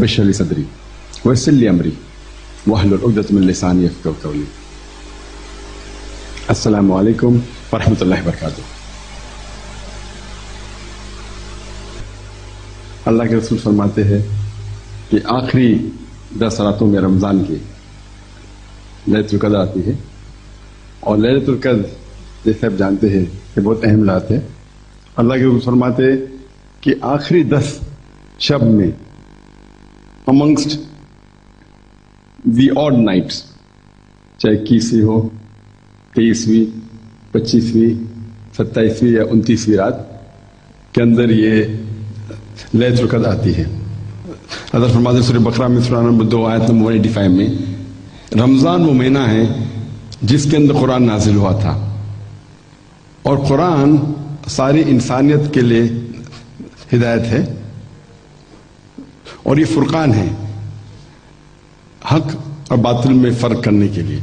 رب اشرح لي صدري ويسر لي امري واحلل عقدة من لساني يفقهوا قولي. السلام علیکم ورحمۃ اللہ وبرکاتہ. اللہ کے رسول فرماتے ہیں کہ آخری 10 راتوں میں رمضان کی لیلۃ القدر آتی ہے، اور لیلۃ القدر جیسے آپ جانتے ہیں کہ بہت اہم رات ہے. اللہ کے رسول فرماتے ہیں کہ آخری 10 شب میں amongst the odd nights، چاہے 21ویں ہو، 23ویں، 25ویں، 27ویں یا 29ویں رات کے اندر یہ لیلۃ القدر آتی ہے. اللہ فرماتے ہیں سورہ بقرہ میں سورہ نمبر 2 آیت نمبر 185 میں، رمضان وہ مہینہ ہے جس کے اندر قرآن نازل ہوا تھا، اور قرآن ساری انسانیت کے لیے ہدایت ہے، اور یہ فرقان ہے حق اور باطل میں فرق کرنے کے لیے.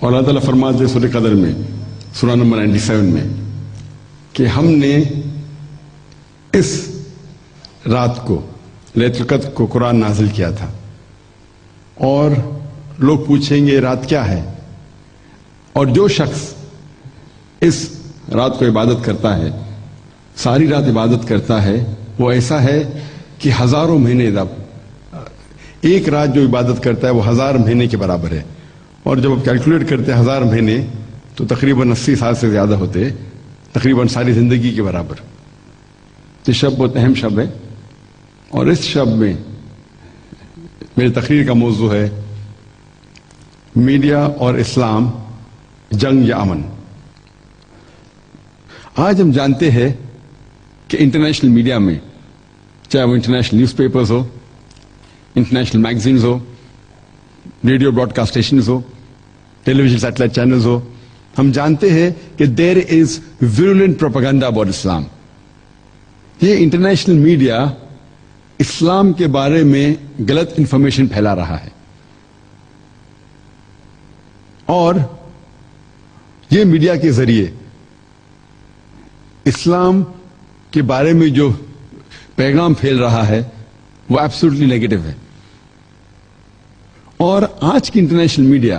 اور اللہ تعالیٰ فرماتے ہیں سورہ قدر میں سورہ نمبر 97 میں کہ ہم نے اس رات کو لیلۃ القدر کو قرآن نازل کیا تھا. اور لوگ پوچھیں گے رات کیا ہے، اور جو شخص اس رات کو عبادت کرتا ہے، ساری رات عبادت کرتا ہے، وہ ایسا ہے کہ ہزاروں مہینے ایک رات جو عبادت کرتا ہے وہ 1000 مہینے کے برابر ہے. اور جب آپ کیلکولیٹ کرتے ہیں 1000 مہینے تو تقریباً 80 سال سے زیادہ ہوتے ہیں، تقریباً ساری زندگی کے برابر. یہ شب بہت اہم شب ہے، اور اس شب میں میری تقریر کا موضوع ہے میڈیا اور اسلام، جنگ یا امن. آج ہم جانتے ہیں کہ انٹرنیشنل میڈیا میں، چاہے وہ انٹرنیشنل نیوز پیپرز ہو، انٹرنیشنل میگزینز ہو، ریڈیو براڈ کاسٹ اسٹیشنز ہو، ٹیلی ویژن سیٹلائٹ چینلز ہو، ہم جانتے ہیں کہ دیر از ویرولنٹ پروپیگنڈا اباؤٹ اسلام. یہ انٹرنیشنل میڈیا اسلام کے بارے میں غلط انفارمیشن پھیلا رہا ہے، اور یہ میڈیا کے ذریعے اسلام کے بارے میں جو پیغام پھیل رہا ہے وہ ایبسولوٹلی نیگیٹو ہے. اور آج کی international media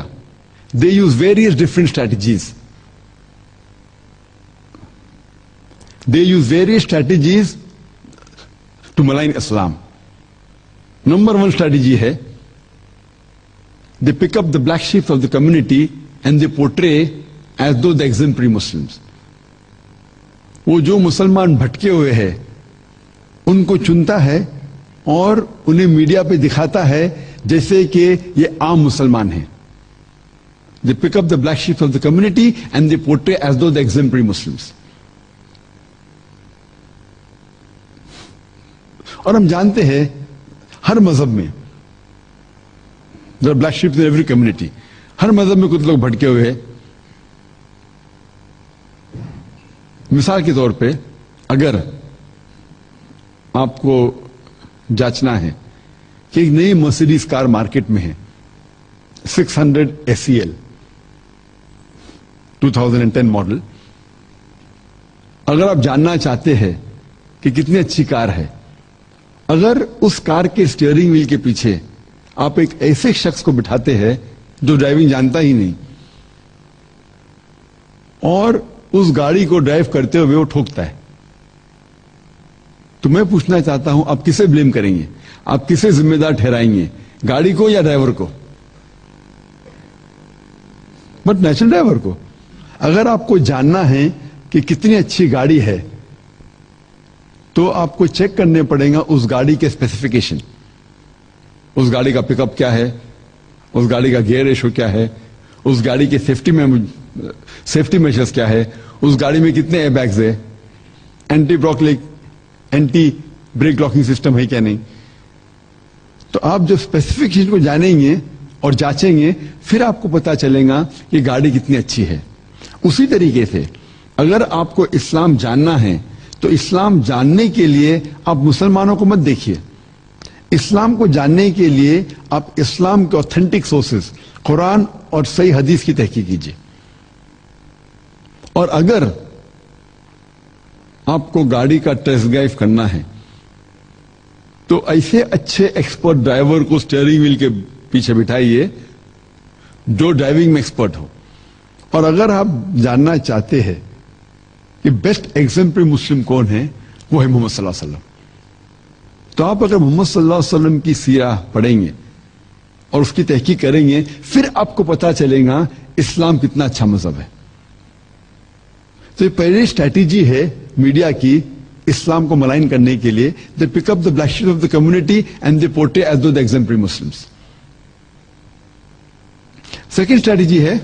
they use various different strategies. They use various strategies to malign Islam. Number 1 strategy ہے they pick up the black sheep of the community and they portray as though the exemplary Muslims. وہ جو مسلمان بھٹکے ہوئے ہیں ان کو چنتا ہے اور انہیں میڈیا پہ دکھاتا ہے جیسے کہ یہ عام مسلمان ہیں. They pick up the black sheep of the community and they portray as though the exemplary Muslims. اور ہم جانتے ہیں ہر مذہب میں black sheep in every community، ہر مذہب میں کچھ لوگ بھٹکے ہوئے ہیں. مثال کے طور پہ اگر آپ کو جانچنا ہے کہ ایک نئی مرسیڈیز کار مارکیٹ میں ہے 600 SEL 2010 ماڈل، اگر آپ جاننا چاہتے ہیں کہ کتنی اچھی کار ہے، اگر اس کار کے اسٹیئرنگ ویل کے پیچھے آپ ایک ایسے شخص کو بٹھاتے ہیں جو ڈرائیونگ جانتا ہی نہیں، اور اس گاڑی کو ڈرائیو کرتے ہوئے وہ ٹھوکتا ہے، تو میں پوچھنا چاہتا ہوں آپ کسے بلیم کریں گے؟ آپ کسے ذمہ دار ٹھہرائیں گے، گاڑی کو یا ڈرائیور کو؟ بٹ نیچرل ڈرائیور کو. اگر آپ کو جاننا ہے کہ کتنی اچھی گاڑی ہے تو آپ کو چیک کرنے پڑے گا اس گاڑی کے اسپیسیفیکیشن، اس گاڑی کا پک اپ کیا ہے، اس گاڑی کا گیئر ریشو کیا ہے، اس گاڑی کے سیفٹی میجرز کیا ہے، اس گاڑی میں کتنے ایئر بیگز ہے، اینٹی بریک لاکنگ سسٹم ہے کیا نہیں. تو آپ جو اسپیسیفکیشن کو جانیں گے اور جانچیں گے پھر آپ کو پتا چلے گا کہ گاڑی کتنی اچھی ہے. اسی طریقے سے اگر آپ کو اسلام جاننا ہے تو اسلام جاننے کے لیے آپ مسلمانوں کو مت دیکھیے. اسلام کو جاننے کے لیے آپ اسلام کے اوتھینٹک سورسز قرآن اور صحیح حدیث کی تحقیق کیجیے. اور اگر آپ کو گاڑی کا ٹیسٹ ڈرائیو کرنا ہے تو ایسے اچھے ایکسپرٹ ڈرائیور کو اسٹیئرنگ ویل کے پیچھے بٹھائیے جو ڈرائیونگ میں ایکسپرٹ ہو. اور اگر آپ جاننا چاہتے ہیں کہ بیسٹ ایگزامپل مسلم کون ہے، وہ ہے محمد صلی اللہ علیہ وسلم. تو آپ اگر محمد صلی اللہ علیہ وسلم کی سیرہ پڑھیں گے اور اس کی تحقیق کریں گے، پھر آپ کو پتا چلے گا اسلام کتنا اچھا مذہب ہے. تو یہ پہلی اسٹریٹجی ہے میڈیا کی اسلام کو ملائن کرنے کے لیے. They pick up the black sheep of the community and they portray as though the example Muslims. Second strategy ہے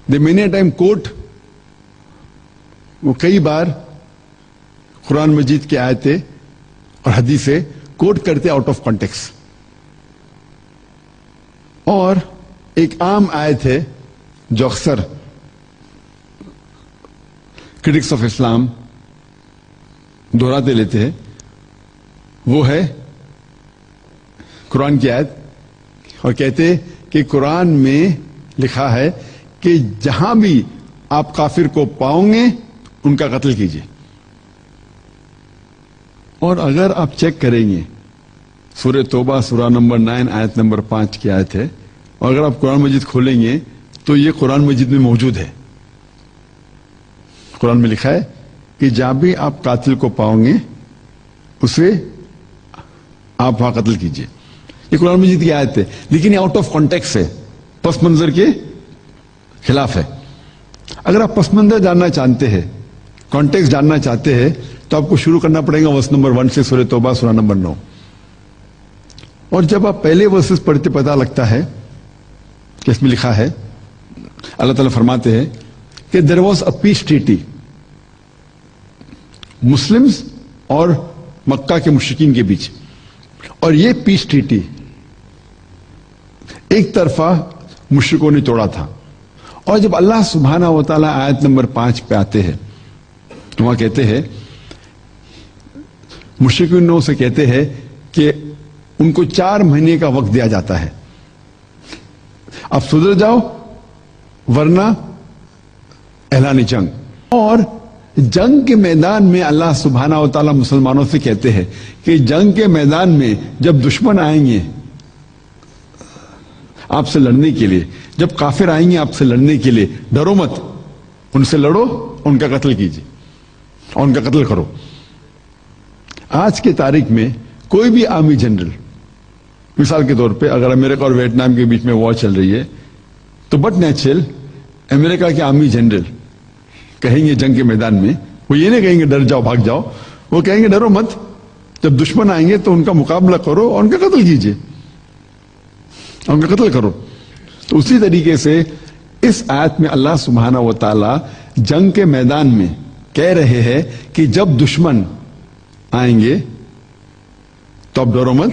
دے مینی ٹائم کوٹ، وہ کئی بار قرآن مجید کی آیتیں اور حدیثیں کوٹ کرتے آؤٹ آف کانٹیکسٹ. اور ایک عام آیت ہے جو اکثر کرٹکس آف اسلام دہراتے لیتے ہیں، وہ ہے قرآن کی آیت، اور کہتے کہ قرآن میں لکھا ہے کہ جہاں بھی آپ کافر کو پاؤں گے ان کا قتل کیجیے. اور اگر آپ چیک کریں گے سورہ توبہ سورہ نمبر 9 آیت نمبر 5 کی آیت ہے، اور اگر آپ قرآن مجید کھولیں گے تو یہ قرآن مجید میں موجود ہے. قرآن میں لکھا ہے کہ جہاں بھی آپ قاتل کو پاؤں گے اسے آپ وہاں قتل کیجیے. یہ قرآن مجید کی آیت ہے، لیکن یہ آؤٹ آف کانٹیکسٹ ہے، پس منظر کے خلاف ہے. اگر آپ پس منظر جاننا چاہتے ہیں، کانٹیکسٹ جاننا چاہتے ہیں، تو آپ کو شروع کرنا پڑے گا ورس نمبر 1 سے سورہ توبہ سورہ نمبر 9. اور جب آپ پہلے ورسز پڑھتے پتہ لگتا ہے کہ اس میں لکھا ہے، اللہ تعالیٰ فرماتے ہیں کہ there was a peace treaty Muslims اور مکہ کے مشرکین کے بیچ، اور یہ پیس ٹریٹی ایک طرفہ مشرکوں نے توڑا تھا. اور جب اللہ سبحانہ و تعالیٰ آیت نمبر 5 پہ آتے ہیں تو وہاں کہتے ہیں، مشرکینوں سے کہتے ہیں کہ ان کو 4 مہینے کا وقت دیا جاتا ہے، اب سدھر جاؤ ورنہ اعلان جنگ. اور جنگ کے میدان میں اللہ سبحانہ و تعالیٰ مسلمانوں سے کہتے ہیں کہ جنگ کے میدان میں جب دشمن آئیں گے آپ سے لڑنے کے لیے، جب کافر آئیں گے آپ سے لڑنے کے لیے، ڈرو مت، ان سے لڑو، ان کا قتل کیجیے اور ان کا قتل کرو. آج کی تاریخ میں کوئی بھی آرمی جنرل، مثال کے طور پہ اگر امریکہ اور ویتنام کے بیچ میں وار چل رہی ہے تو بٹ نیچرل امریکہ کے آرمی جنرل کہیں گے جنگ کے میدان میں، وہ یہ نہیں کہیں گے ڈر جاؤ بھاگ جاؤ، وہ کہیں گے ڈرو مت، جب دشمن آئیں گے تو ان کا مقابلہ کرو اور ان کا قتل کیجیے اور ان کا قتل کرو. تو اسی طریقے سے اس آیت میں اللہ سبحانہ و تعالی جنگ کے میدان میں کہہ رہے ہیں کہ جب دشمن آئیں گے تو اب ڈرو مت،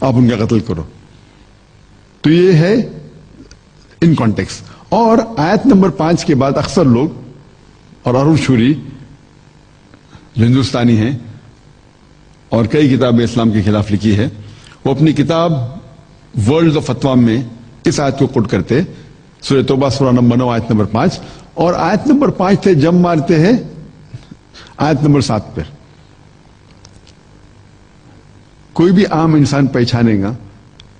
آپ ان کا قتل کرو. تو یہ ہے ان کانٹیکس. اور آیت نمبر 5 کے بعد اکثر لوگ، اور ارون شوری جو ہندوستانی ہیں اور کئی کتابیں اسلام کے خلاف لکھی ہے، وہ اپنی کتاب ورلڈ آف فتوا میں اس آیت کو کوٹ کرتے، سورہ توبہ سورہ نمبر 9 آیت نمبر 5، اور آیت نمبر 5 سے جم مارتے ہیں آیت نمبر 7 پر. کوئی بھی عام انسان پہچانے گا،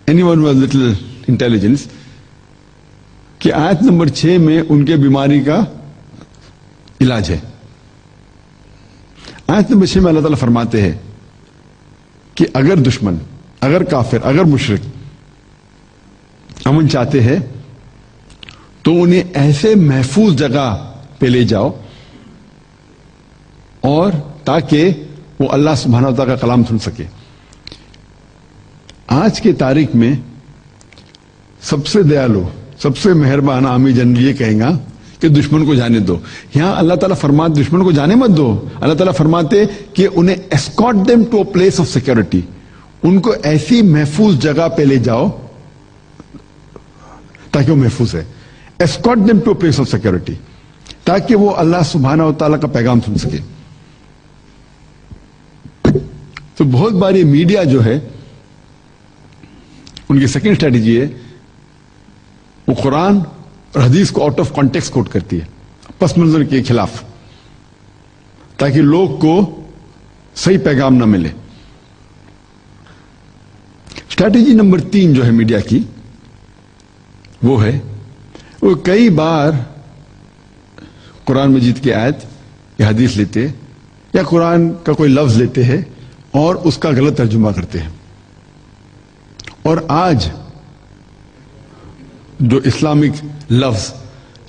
any one with little intelligence, کہ آیت نمبر 6 میں ان کے بیماری کا علاج ہے. آیت نمبر 6 میں اللہ تعالیٰ فرماتے ہیں کہ اگر دشمن، اگر کافر، اگر مشرک امن چاہتے ہیں تو انہیں ایسے محفوظ جگہ پہ لے جاؤ اور تاکہ وہ اللہ سبحانہ و تعالیٰ کا کلام سن سکے. آج کی تاریخ میں سب سے دیالو، سب سے مہربان عامی جنرل یہ کہیں گا کہ دشمن کو جانے دو. یہاں اللہ تعالیٰ فرماتے دشمن کو جانے مت دو، اللہ تعالیٰ فرماتے کہ انہیں escort them to a place of security، ان کو ایسی محفوظ جگہ پہ لے جاؤ تاکہ وہ محفوظ ہے. escort them to a place of security، تاکہ وہ اللہ سبحانہ و تعالیٰ کا پیغام سن سکے. تو بہت باری میڈیا جو ہے ان کی سیکنڈ اسٹریٹجی ہے وہ قرآن اور حدیث کو آؤٹ آف کانٹیکسٹ کوٹ کرتی ہے، پس منظر کے خلاف، تاکہ لوگ کو صحیح پیغام نہ ملے. اسٹریٹجی نمبر 3 جو ہے میڈیا کی وہ ہے وہ کئی بار قرآن مجید کی آیت یا حدیث لیتے یا قرآن کا کوئی لفظ لیتے ہیں اور اس کا غلط ترجمہ کرتے ہیں. اور آج جو اسلامک لفظ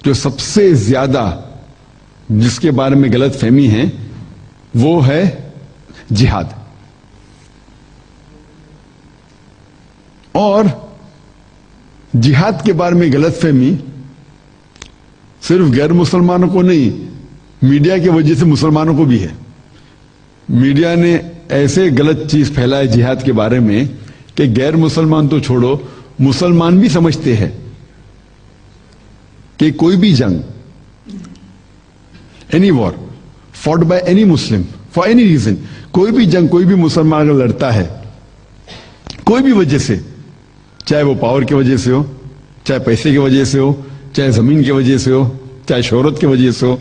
جو سب سے زیادہ جس کے بارے میں غلط فہمی ہے وہ ہے جہاد. اور جہاد کے بارے میں غلط فہمی صرف غیر مسلمانوں کو نہیں، میڈیا کی وجہ سے مسلمانوں کو بھی ہے. میڈیا نے ایسے غلط چیز پھیلائے جہاد کے بارے میں کہ غیر مسلمان تو چھوڑو، مسلمان بھی سمجھتے ہیں کہ کوئی بھی جنگ، any war fought by any Muslim for any reason, کوئی بھی جنگ کوئی بھی مسلمان اگر لڑتا ہے کوئی بھی وجہ سے، چاہے وہ پاور کی وجہ سے ہو، چاہے پیسے کی وجہ سے ہو، چاہے زمین کی وجہ سے ہو، چاہے شہرت کی وجہ سے ہو،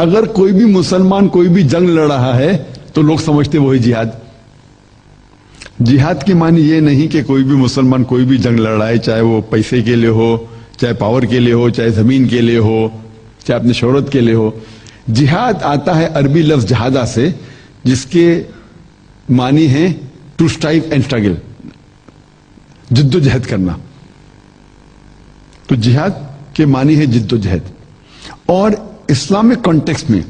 اگر کوئی بھی مسلمان کوئی بھی جنگ لڑ رہا ہے تو لوگ سمجھتے وہی جہاد. جہاد کی معنی یہ نہیں کہ کوئی بھی مسلمان کوئی بھی جنگ لڑ رہا ہے، چاہے وہ پیسے کے لیے ہو، چاہے پاور کے لیے ہو، چاہے زمین کے لیے ہو، چاہے اپنی شہرت کے لیے ہو. جہاد آتا ہے عربی لفظ جہادہ سے، جس کے معنی ہے ٹو اسٹرائیو اینڈ اسٹرگل، جد و جہد کرنا. تو جہاد کے معنی ہے جد و جہد. اور اسلامک کانٹیکسٹ میں،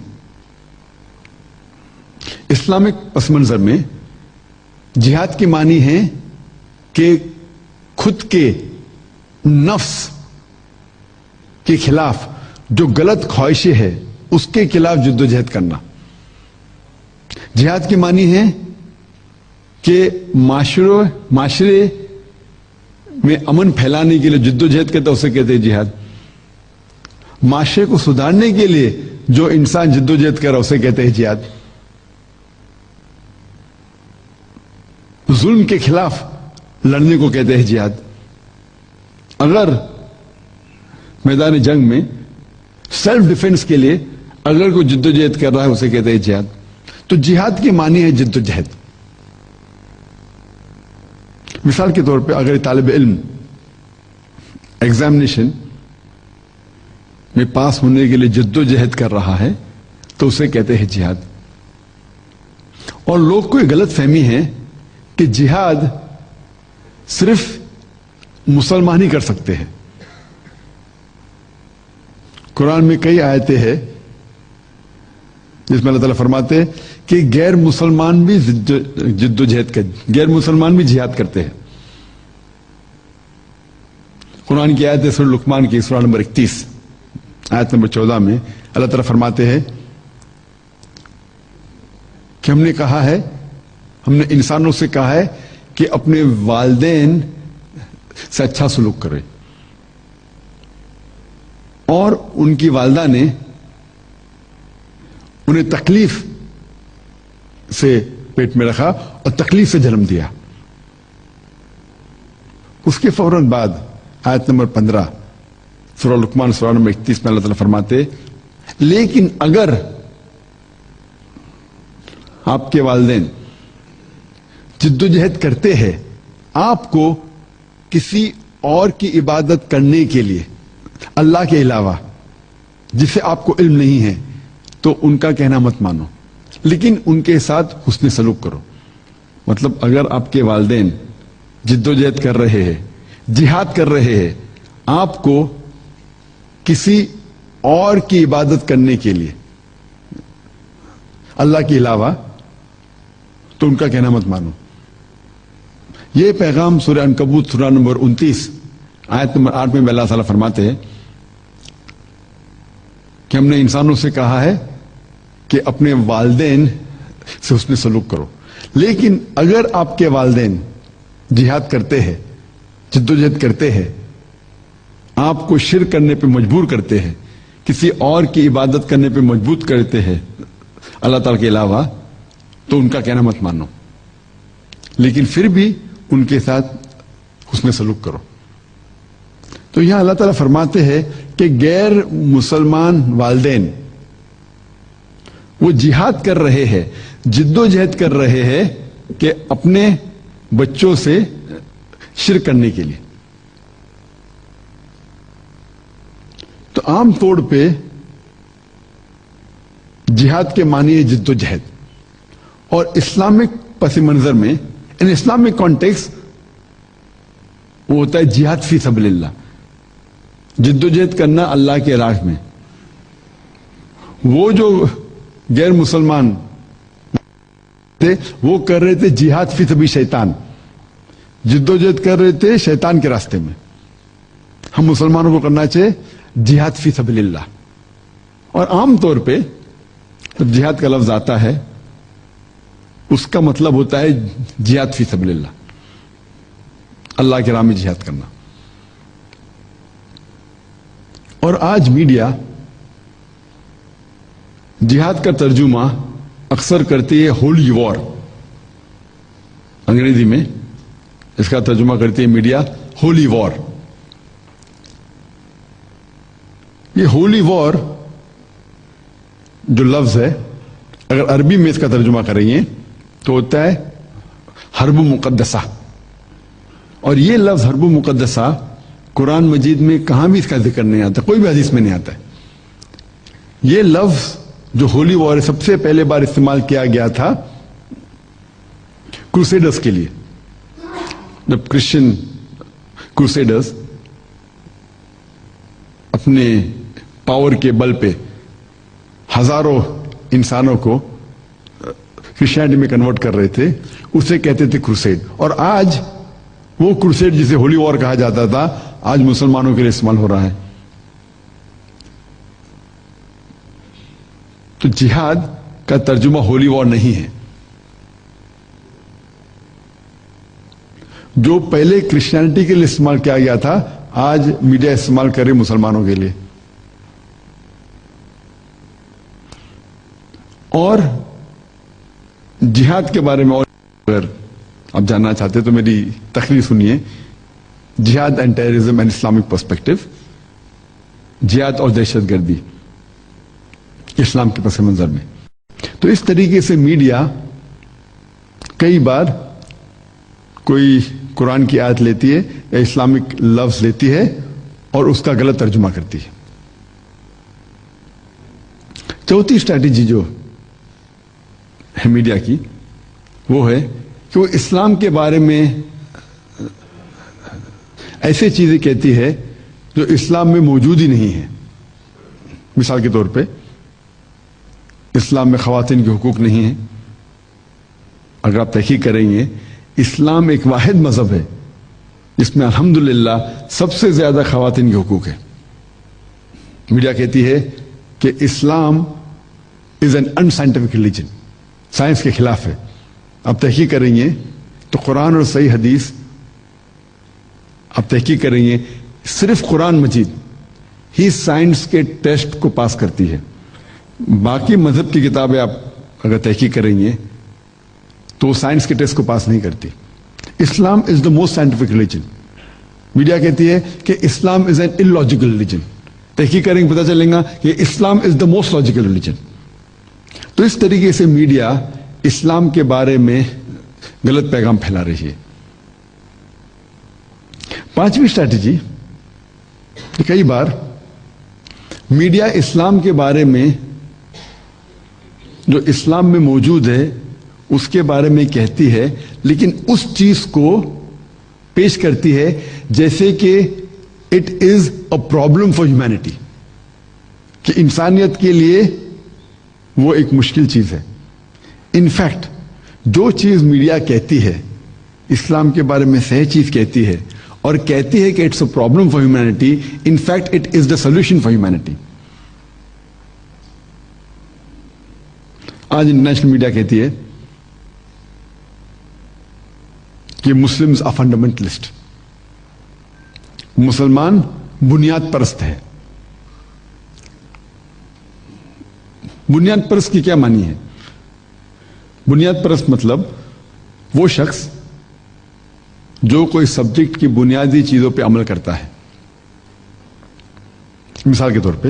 اسلامک پس منظر میں جہاد کی معنی ہے کہ خود کے نفس کے خلاف جو غلط خواہشیں ہے اس کے خلاف جد و جہد کرنا. جہاد کی معنی ہے کہ معاشرے میں امن پھیلانے کے لیے جد و جہد کرتا، اسے کہتے ہیں جہاد. معاشرے کو سدھارنے کے لیے جو انسان جد و جہد کر رہا اسے کہتے ہیں جہاد. ظلم کے خلاف لڑنے کو کہتے ہیں جہاد. اگر میدان جنگ میں سیلف ڈیفنس کے لیے اگر کوئی جد و جہد کر رہا ہے اسے کہتے ہیں جہاد. تو جہاد کی معنی ہے جد و جہد. مثال کے طور پہ اگر طالب علم ایگزامینیشن میں پاس ہونے کے لیے جد و جہد کر رہا ہے تو اسے کہتے ہیں جہاد. اور لوگ کو یہ غلط فہمی ہے کہ جہاد صرف مسلمان ہی کر سکتے ہیں. قرآن میں کئی آیتیں ہیں جس میں اللہ تعالیٰ فرماتے ہیں کہ غیر مسلمان بھی جد و جہد غیر مسلمان بھی جہاد کرتے ہیں. قرآن کی آیت ہے سورہ لقمان کی سورہ نمبر 31 آیت نمبر 14 میں اللہ تعالیٰ فرماتے ہیں کہ ہم نے کہا ہے، ہم نے انسانوں سے کہا ہے کہ اپنے والدین سے اچھا سلوک کرے، اور ان کی والدہ نے انہیں تکلیف سے پیٹ میں رکھا اور تکلیف سے جنم دیا. اس کے فوراً بعد آیت نمبر 15 سورہ لقمان سورہ نمبر 31 میں اللہ تعالیٰ فرماتے لیکن اگر آپ کے والدین جد و جہد کرتے ہیں آپ کو کسی اور کی عبادت کرنے کے لیے اللہ کے علاوہ جسے آپ کو علم نہیں ہے تو ان کا کہنا مت مانو، لیکن ان کے ساتھ حسن سلوک کرو. مطلب اگر آپ کے والدین جد و جہد کر رہے ہیں، جہاد کر رہے ہیں آپ کو کسی اور کی عبادت کرنے کے لیے اللہ کے علاوہ، تو ان کا کہنا مت مانو. یہ پیغام سورہ عنکبوت سورہ نمبر 29 آیت نمبر 8 میں اللہ تعالیٰ فرماتے ہیں کہ ہم نے انسانوں سے کہا ہے کہ اپنے والدین سے حسن سلوک کرو، لیکن اگر آپ کے والدین جہاد کرتے ہیں، جد و جہد کرتے ہیں، آپ کو شرک کرنے پہ مجبور کرتے ہیں، کسی اور کی عبادت کرنے پہ مجبور کرتے ہیں اللہ تعالیٰ کے علاوہ، تو ان کا کہنا مت مانو، لیکن پھر بھی ان کے ساتھ حسن سلوک کرو. تو یہاں اللہ تعالیٰ فرماتے ہیں کہ غیر مسلمان والدین وہ جہاد کر رہے ہیں جد و جہد کر رہے ہیں کہ اپنے بچوں سے شرک کرنے کے لیے. تو عام طور پہ جہاد کے معنی ہے جد و جہد, اور اسلامک پس منظر میں ان اسلامک کانٹیکس وہ ہوتا ہے جہاد فی سبیل اللہ, جد و جہد کرنا اللہ کے راہ میں. وہ جو غیر مسلمان تھے وہ کر رہے تھے جہاد فی سبیل شیطان, جد و جہد کر رہے تھے شیطان کے راستے میں. ہم مسلمانوں کو کرنا چاہیے جہاد فی سبیل اللہ. اور عام طور پہ جب جہاد کا لفظ آتا ہے اس کا مطلب ہوتا ہے جہاد فی سبیل اللہ, اللہ کے راہ میں جہاد کرنا. اور آج میڈیا جہاد کا ترجمہ اکثر کرتی ہے ہولی وار, انگریزی میں اس کا ترجمہ کرتی ہے میڈیا ہولی وار. یہ ہولی وار جو لفظ ہے اگر عربی میں اس کا ترجمہ کریں گے تو ہوتا ہے حرب مقدسہ. اور یہ لفظ حرب مقدسہ قرآن مجید میں کہاں بھی اس کا ذکر نہیں آتا, کوئی بھی حدیث میں نہیں آتا ہے. یہ لفظ جو ہولی وار سب سے پہلے بار استعمال کیا گیا تھا کروسیڈرز کے لیے, جب کرسچن کروسیڈرز اپنے پاور کے بل پہ ہزاروں انسانوں کو کرسچینٹی میں کنورٹ کر رہے تھے, اسے کہتے تھے کروسیڈ. اور آج وہ کروسیڈ جسے ہولی وار کہا جاتا تھا آج مسلمانوں کے لیے استعمال ہو رہا ہے. تو جہاد کا ترجمہ ہولی وار نہیں ہے. جو پہلے کرسچینٹی کے لیے استعمال کیا گیا تھا آج میڈیا استعمال کرے مسلمانوں کے لیے. اور جہاد کے بارے میں اور اگر آپ جاننا چاہتے تو میری تقریر سنیے, جہاد and terrorism and Islamic perspective, جہاد اور دہشت گردی اسلام کے پس منظر میں. تو اس طریقے سے میڈیا کئی بار کوئی قرآن کی آیت لیتی ہے یا اسلامک لفظ لیتی ہے اور اس کا غلط ترجمہ کرتی ہے. چوتھی اسٹریٹجی جو ہے میڈیا کی وہ ہے کہ وہ اسلام کے بارے میں ایسے چیزیں کہتی ہے جو اسلام میں موجود ہی نہیں ہے. مثال کے طور پہ اسلام میں خواتین کے حقوق نہیں ہیں. اگر آپ تحقیق کریں گے اسلام ایک واحد مذہب ہے جس میں الحمدللہ سب سے زیادہ خواتین کے حقوق ہے. میڈیا کہتی ہے کہ Islam is N انسائنٹیفک religion, science کے خلاف ہے. آپ تحقیق کریں گے تو قرآن اور صحیح حدیث آپ تحقیق کریں گے صرف قرآن مجید ہی سائنس کے ٹیسٹ کو پاس کرتی ہے. باقی مذہب کی کتابیں آپ اگر تحقیق کریں گے تو سائنس کے ٹیسٹ کو پاس نہیں کرتی. Islam is the most scientific religion. Media کہتی ہے کہ Islam is an illogical religion. تحقیق کریں گے پتہ چلے گا کہ Islam is the most logical religion. تو اس طریقے سے میڈیا اسلام کے بارے میں غلط پیغام پھیلا رہی ہے. پانچویں اسٹریٹجی, کئی بار میڈیا اسلام کے بارے میں جو اسلام میں موجود ہے اس کے بارے میں کہتی ہے لیکن اس چیز کو پیش کرتی ہے جیسے کہ it is a problem for humanity, کہ انسانیت کے لیے وہ ایک مشکل چیز ہے. انفیکٹ جو چیز میڈیا کہتی ہے اسلام کے بارے میں صحیح چیز کہتی ہے اور کہتی ہے کہ it's a problem for humanity, in fact it is the solution for humanity. آج انٹرنیشنل میڈیا کہتی ہے کہ مسلمز آر فنڈامنٹلسٹ, مسلمان بنیاد پرست ہے. بنیاد پرست کی کیا معنی ہے؟ بنیاد پرست مطلب وہ شخص جو کوئی سبجیکٹ کی بنیادی چیزوں پہ عمل کرتا ہے. مثال کے طور پہ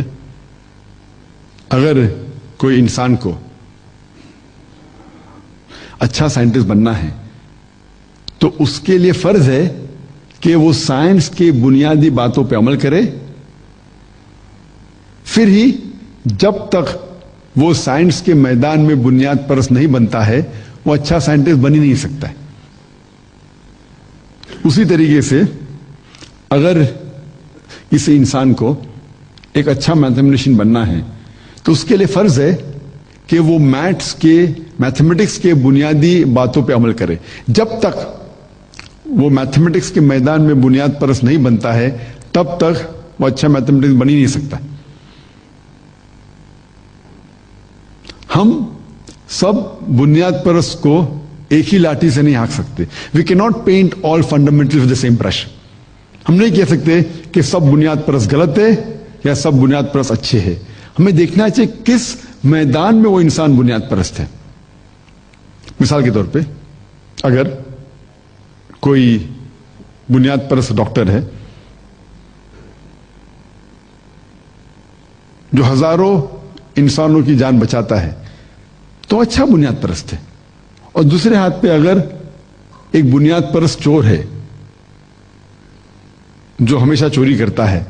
اگر کوئی انسان کو اچھا سائنٹسٹ بننا ہے تو اس کے لیے فرض ہے کہ وہ سائنس کی بنیادی باتوں پہ عمل کرے. پھر ہی جب تک وہ سائنس کے میدان میں بنیاد پرست نہیں بنتا ہے وہ اچھا سائنٹسٹ بن ہی نہیں سکتا ہے. اسی طریقے سے اگر کسی انسان کو ایک اچھا میتھمیٹیشین بننا ہے تو اس کے لیے فرض ہے کہ وہ میتھمیٹکس کے بنیادی باتوں پہ عمل کرے. جب تک وہ میتھمیٹکس کے میدان میں بنیاد پرست نہیں بنتا ہے تب تک وہ اچھا میتھمیٹکس بن ہی نہیں سکتا. ہم سب بنیاد پرست کو ایک ہی لاٹھی سے نہیں ہانک سکتے. We can not paint all fundamental with the same brush. ہم نہیں کہہ سکتے کہ سب بنیاد پرست غلط ہے یا سب بنیاد پرست اچھے ہیں. ہمیں دیکھنا چاہیے کس میدان میں وہ انسان بنیاد پرست ہے. مثال کے طور پہ اگر کوئی بنیاد پرست ڈاکٹر ہے جو ہزاروں انسانوں کی جان بچاتا ہے تو اچھا بنیاد پرست ہے. اور دوسرے ہاتھ پہ اگر ایک بنیاد پرست چور ہے جو ہمیشہ چوری کرتا ہے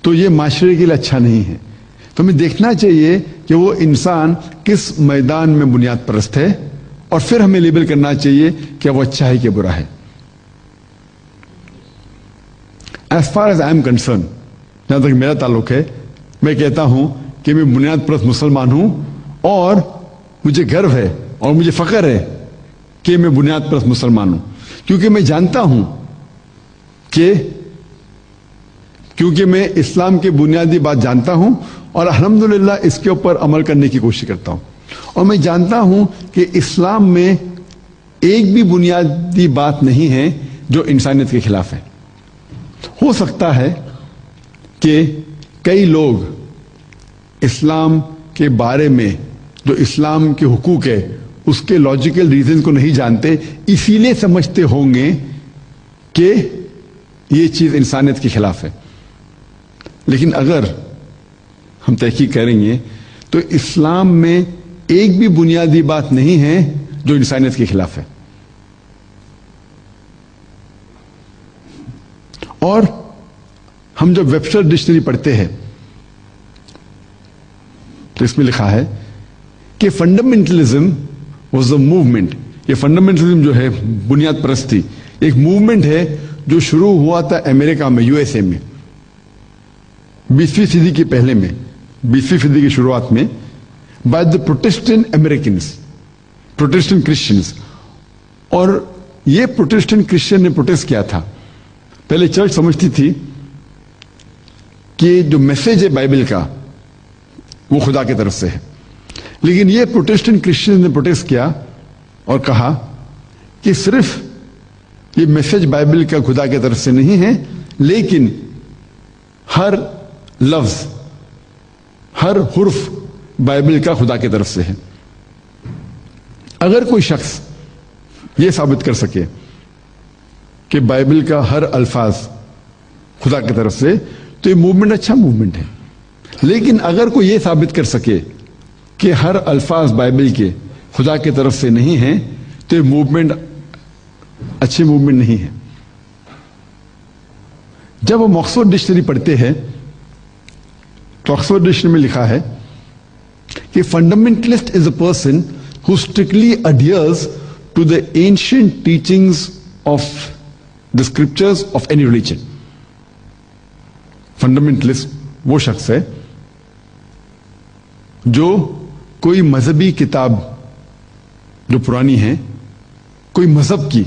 تو یہ معاشرے کے لیے اچھا نہیں ہے. تو ہمیں دیکھنا چاہیے کہ وہ انسان کس میدان میں بنیاد پرست ہے اور پھر ہمیں لیبل کرنا چاہیے کہ وہ اچھا ہے کہ برا ہے. As far as I am concerned, جہاں تک میرا تعلق ہے میں کہتا ہوں کہ میں بنیاد پرست مسلمان ہوں اور مجھے گرو ہے اور مجھے فخر ہے کہ میں بنیاد پرست مسلمان ہوں کیونکہ میں جانتا ہوں کیونکہ میں اسلام کی بنیادی بات جانتا ہوں اور الحمدللہ اس کے اوپر عمل کرنے کی کوشش کرتا ہوں. اور میں جانتا ہوں کہ اسلام میں ایک بھی بنیادی بات نہیں ہے جو انسانیت کے خلاف ہے. ہو سکتا ہے کہ کئی لوگ اسلام کے بارے میں جو اسلام کے حقوق ہے اس کے لاجیکل ریزن کو نہیں جانتے اسی لیے سمجھتے ہوں گے کہ یہ چیز انسانیت کے خلاف ہے. لیکن اگر ہم تحقیق کریں گے تو اسلام میں ایک بھی بنیادی بات نہیں ہے جو انسانیت کے خلاف ہے. اور ہم جب ویبسٹر ڈکشنری پڑھتے ہیں تو اس میں لکھا ہے کہ فنڈامنٹلزم واز اے موومنٹ. یہ فنڈامنٹلزم جو ہے بنیاد پرستی ایک موومنٹ ہے جو شروع ہوا تھا امریکہ میں USA میں 20ویں صدی کے پہلے میں 20ویں صدی کی شروعات میں by the Protestant Americans Protestant Christians. اور یہ پروٹسٹنٹ کرسچن نے پروٹیسٹ کیا تھا. پہلے چرچ سمجھتی تھی کہ جو میسج ہے بائبل کا وہ خدا کی طرف سے ہے لیکن یہ پروٹسٹنٹ کرسچن نے پروٹیسٹ کیا اور کہا کہ صرف یہ میسج بائبل کا خدا کی طرف سے نہیں ہے لیکن ہر لفظ ہر حرف بائبل کا خدا کی طرف سے ہے. اگر کوئی شخص یہ ثابت کر سکے کہ بائبل کا ہر الفاظ خدا کی طرف سے تو یہ موومنٹ اچھا موومنٹ ہے. لیکن اگر کوئی یہ ثابت کر سکے کہ ہر الفاظ بائبل کے خدا کی طرف سے نہیں ہیں تو یہ موومنٹ اچھی موومنٹ نہیں ہے. جب ہم آکسفورڈ ڈکشنری پڑھتے ہیں تو آکسفورڈ ڈکشنری میں لکھا ہے کہ fundamentalist is a person who strictly adheres to the ancient teachings of the scriptures of any religion. Fundamentalist وہ شخص ہے جو کوئی مذہبی کتاب جو پرانی ہے کوئی مذہب کی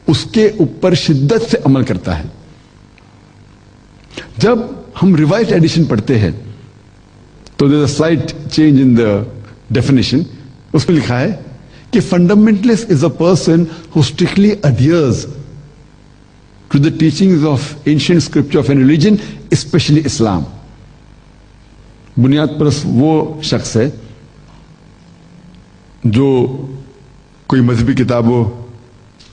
اس کے اوپر شدت سے عمل کرتا ہے. جب ہم ریوائزڈ ایڈیشن پڑھتے ہیں تو there is a slight change in the definition. اس میں لکھا ہے کہ fundamentalist is a person who strictly adheres to the teachings of ancient scripture of an religion especially Islam. بنیاد پرست وہ شخص ہے جو کوئی مذہبی کتابوں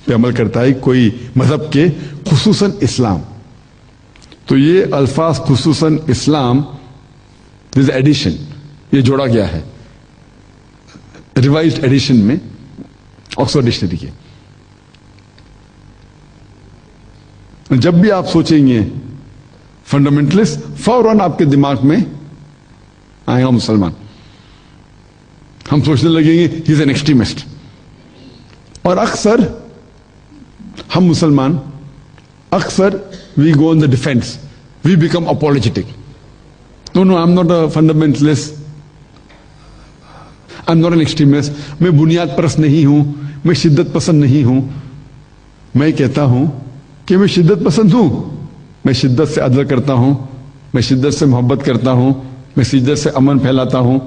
پہ عمل کرتا ہے کوئی مذہب کے خصوصاً اسلام. تو یہ الفاظ خصوصاً اسلام ایڈیشن یہ جوڑا گیا ہے ریوائزڈ ایڈیشن میں. آکسفورڈ ڈکشنری کے. جب بھی آپ سوچیں گے فنڈامنٹلسٹ, فوراً آپ کے دماغ میں آئے گا مسلمان. ہم سوچنے لگیں گے ہی از این ایکسٹریمسٹ. اور اکثر ہم مسلمان اکثر we go on the defence, we become apologetic. No no, I am not a fundamentalist, I am not an extremist. میں بنیاد پرست نہیں ہوں, میں شدت پسند نہیں ہوں. میں کہتا ہوں کہ میں شدت پسند ہوں, میں شدت سے عدل کرتا ہوں, میں شدت سے محبت کرتا ہوں, میں شدت سے امن پھیلاتا ہوں.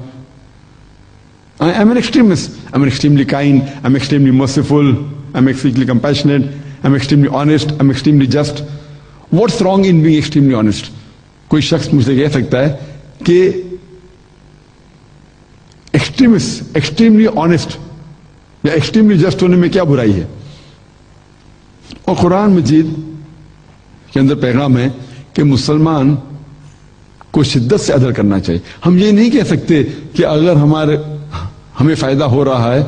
I am an extremist. I'm extremely kind. I'm extremely merciful. I'm extremely compassionate. I'm extremely honest. I'm extremely just. What's wrong in being extremely honest? کوئی شخص مجھ سے کہہ سکتا ہے کہ extremist, extremely honest یا extremely just ہونے میں کیا برائی ہے؟ اور قرآن مجید کے اندر پیغام ہے کہ مسلمان کو شدت سے عدل کرنا چاہیے. ہم یہ نہیں کہہ سکتے کہ اگر ہمیں فائدہ ہو رہا ہے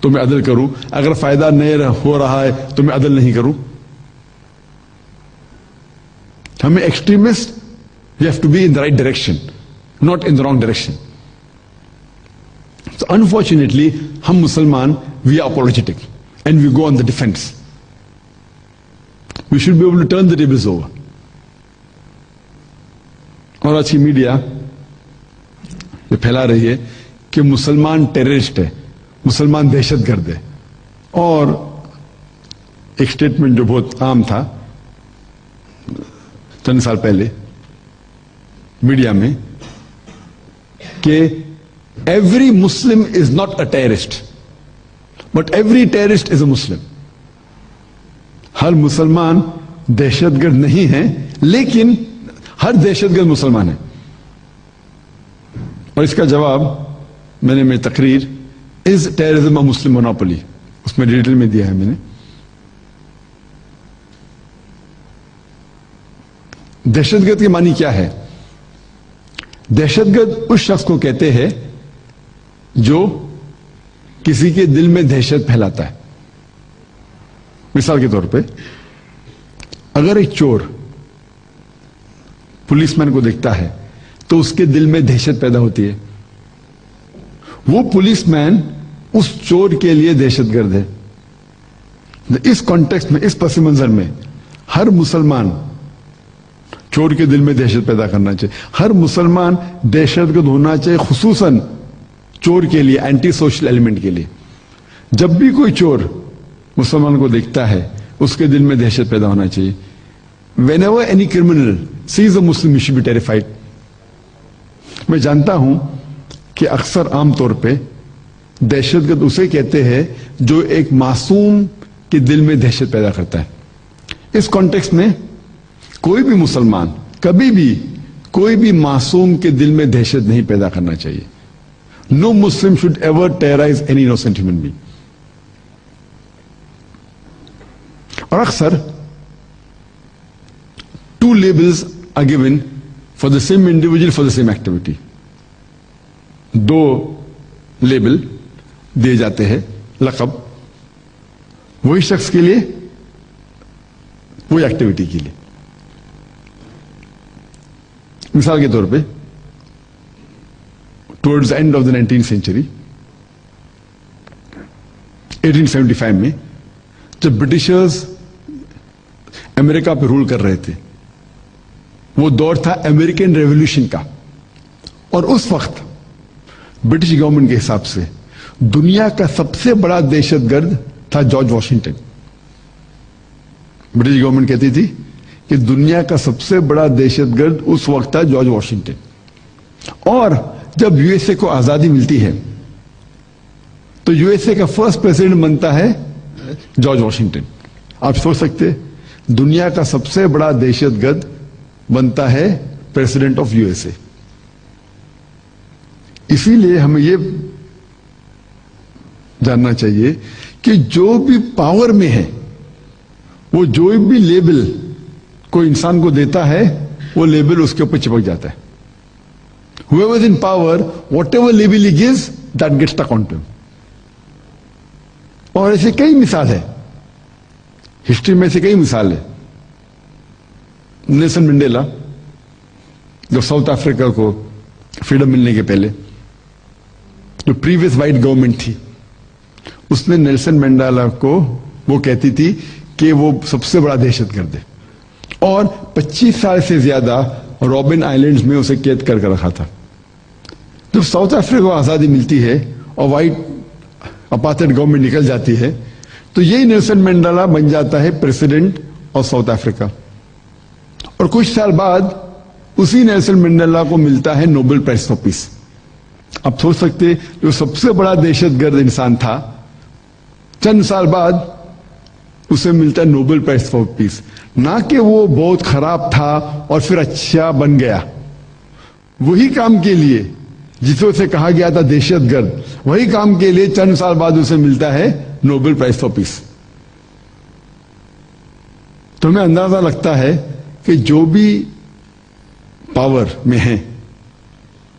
تو میں عدل کروں, اگر فائدہ نہیں ہو رہا ہے تو میں عدل نہیں کروں. ہمیں extremist, we have to be in the right direction, not in the wrong direction. So unfortunately ہم مسلمان we are apologetic and we go on the defense. We should be able to turn the tables over. اور آج کی media یہ پھیلا رہی ہے کہ مسلمان ٹیررسٹ ہے, مسلمان دہشت گرد ہے. اور ایک سٹیٹمنٹ جو بہت عام تھا چند سال پہلے میڈیا میں کہ every Muslim is not a terrorist but every terrorist is a Muslim. ہر مسلمان دہشت گرد نہیں ہے لیکن ہر دہشت گرد مسلمان ہے. اور اس کا جواب میں نے میری تقریر is terrorism a Muslim monopoly اس میں ڈیٹیل میں دیا ہے. میں نے دہشت گرد کے معنی کیا ہے؟ دہشت گرد اس شخص کو کہتے ہیں جو کسی کے دل میں دہشت پھیلاتا ہے. مثال کے طور پہ اگر ایک چور پولیس مین کو دیکھتا ہے تو اس کے دل میں دہشت پیدا ہوتی ہے. وہ پولیس مین اس چور کے لیے دہشت گرد ہے. اس کانٹیکسٹ میں, اس پس منظر میں ہر مسلمان چور کے دل میں دہشت پیدا کرنا چاہیے. ہر مسلمان دہشت گرد ہونا چاہیے, خصوصاً چور کے لیے, اینٹی سوشل ایلیمنٹ کے لیے. جب بھی کوئی چور مسلمان کو دیکھتا ہے اس کے دل میں دہشت پیدا ہونا چاہیے. Whenever any criminal sees a Muslim, he should be terrified. میں جانتا ہوں کہ اکثر عام طور پہ دہشت گرد اسے کہتے ہیں جو ایک معصوم کے دل میں دہشت پیدا کرتا ہے. اس کانٹیکسٹ میں کوئی بھی مسلمان کبھی بھی کوئی بھی معصوم کے دل میں دہشت نہیں پیدا کرنا چاہیے. No Muslim should ever terrorize any innocent human being. اور اکثر two labels are given for the same individual for the same activity. دو لیبل دیے جاتے ہیں, لقب, وہی شخص کے لیے وہی ایکٹیویٹی کے لیے. مثال کے طور پہ towards the end of the 19th century 1875 میں جب برٹشرز امریکہ پہ رول کر رہے تھے, وہ دور تھا امریکن ریولیوشن کا, اور اس وقت برٹش گورنمنٹ کے حساب سے دنیا کا سب سے بڑا دہشت گرد تھا جارج واشنگٹن. برٹش گورنمنٹ کہتی تھی کہ دنیا کا سب سے بڑا دہشت گرد اس وقت تھا جارج واشنگٹن. اور جب یو ایس اے کو آزادی ملتی ہے تو یو ایس اے کا فرسٹ پریزیڈنٹ بنتا ہے جارج واشنگٹن. آپ سوچ سکتے دنیا کا سب سے بڑا دہشت گرد بنتا ہے پریزیڈنٹ آف یو ایس اے. اسی لیے ہمیں یہ جاننا چاہیے کہ جو بھی پاور میں ہے وہ جو بھی لیبل کوئی انسان کو دیتا ہے وہ لیبل اس کے اوپر چپک جاتا ہے. Whoever is in power, whatever label he gives, that gets stuck onto him. اور ایسے کئی مثال ہے ہسٹری میں، سے کئی مثال ہے. نیلسن منڈیلا جو ساؤتھ افریقہ کو فریڈم ملنے کے پہلے جو پریویس وائٹ گورنمنٹ تھی، اس نے نیلسن منڈیلا کو وہ کہتی تھی کہ وہ سب سے بڑا دہشت گرد ہے، اور 25 سال سے زیادہ رابن آئلینڈز میں اسے قید کر کے رکھا تھا. جب ساؤتھ افریقہ کو آزادی ملتی ہے اور وائٹ اپارتھائڈ گورنمنٹ نکل جاتی ہے تو یہی نیلسن منڈیلا بن جاتا ہے پریزیڈنٹ آف ساؤتھ افریقہ. اور کچھ سال بعد اسی نیلسن منڈیلا کو ملتا ہے نوبل پرائز فار پیس. آپ سوچ سکتے جو سب سے بڑا دہشت گرد انسان تھا، چند سال بعد اسے ملتا ہے نوبل پرائز فار پیس. نہ کہ وہ بہت خراب تھا اور پھر اچھا بن گیا، وہی کام کے لیے جسے اسے کہا گیا تھا دہشت گرد، وہی کام کے لیے چند سال بعد اسے ملتا ہے نوبل پرائز فار پیس. تو ہمیں اندازہ لگتا ہے کہ جو بھی پاور میں ہیں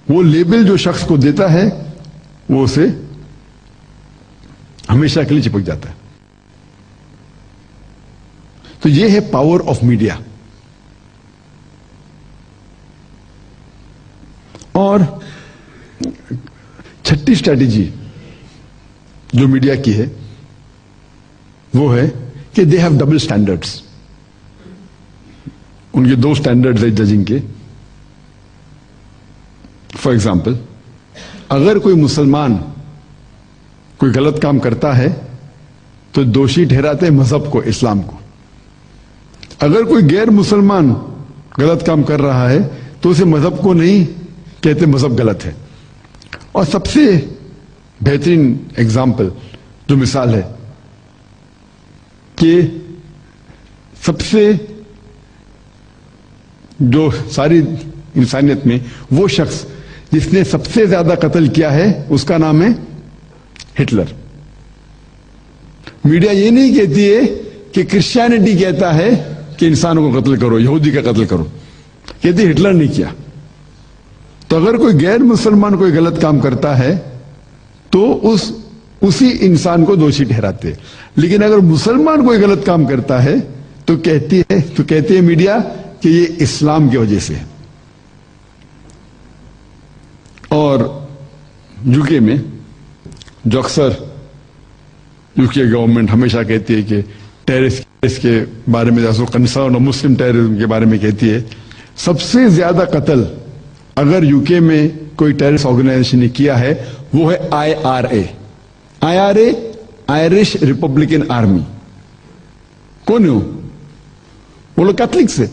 وہ لیبل جو شخص کو دیتا ہے وہ اسے ہمیشہ کے لیے چپک جاتا ہے. تو یہ ہے پاور آف میڈیا. اور چھٹی اسٹریٹجی جو میڈیا کی ہے وہ ہے کہ دے ہیو ڈبل اسٹینڈرڈس. ان کے دو اسٹینڈرڈز ہیں ججنگ کے. فار ایگزامپل، اگر کوئی مسلمان کوئی غلط کام کرتا ہے تو دوشی ٹھہراتے ہیں مذہب کو، اسلام کو. اگر کوئی غیر مسلمان غلط کام کر رہا ہے تو اسے مذہب کو نہیں کہتے، مذہب غلط ہے. اور سب سے بہترین ایگزامپل جو مثال ہے کہ سب سے جو ساری انسانیت میں وہ شخص جس نے سب سے زیادہ قتل کیا ہے اس کا نام ہے ہٹلر. میڈیا یہ نہیں کہتی ہے کہ کرسچینٹی کہتا ہے کہ انسانوں کو قتل کرو، یہودی کا قتل کرو، کہتی ہٹلر نے کیا. تو اگر کوئی غیر مسلمان کوئی غلط کام کرتا ہے تو اسی انسان کو دوشی ٹھہراتے. لیکن اگر مسلمان کوئی غلط کام کرتا ہے تو کہتی ہے میڈیا کہ یہ اسلام کی وجہ سے ہے. اور یوکے میں جو اکثر یوکے گورنمنٹ ہمیشہ کہتی ہے کہ ٹیررسٹ کے بارے میں کنسرن اور مسلم ٹیررزم کے بارے میں کہتی ہے، سب سے زیادہ قتل اگر یوکے میں کوئی ٹیررسٹ آرگنائزیشن نے کیا ہے وہ ہے IRA. Irish Republican army. کون ہے وہ لوگ کیتھلک سے.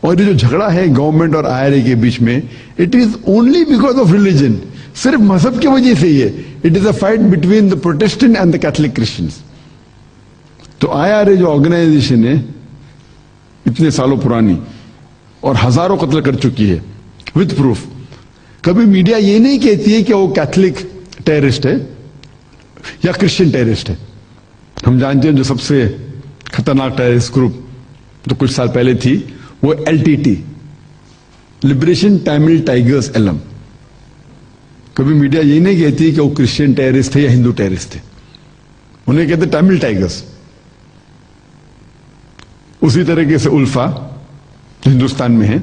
اور یہ جو جھگڑا ہے گورنمنٹ اور IRA کے بیچ میں، it is only because of religion. صرف مذہب کی وجہ سے ہی ہے. It is a fight between the Protestant and the Catholic Christians. تو IRA جو آرگنائزیشن ہے اتنے سالوں پرانی اور ہزاروں قتل کر چکی ہے وتھ پروف. کبھی میڈیا یہ نہیں کہتی ہے کہ وہ کیتھلک ٹیررسٹ ہے یا کرسچن ٹیررسٹ ہے. ہم جانتے ہیں جو سب سے خطرناک ٹیررسٹ گروپ جو کچھ سال پہلے تھی وہ LTT، لبریشن ٹامل ٹائیگرز ایلم. کبھی میڈیا یہ نہیں کہتی کہ وہ کرسچن ٹیررسٹ ہے یا ہندو ٹیررسٹ ہے، انہیں کہتے ٹامل ٹائیگرز. اسی طریقے سے الفا جو ہندوستان میں ہے،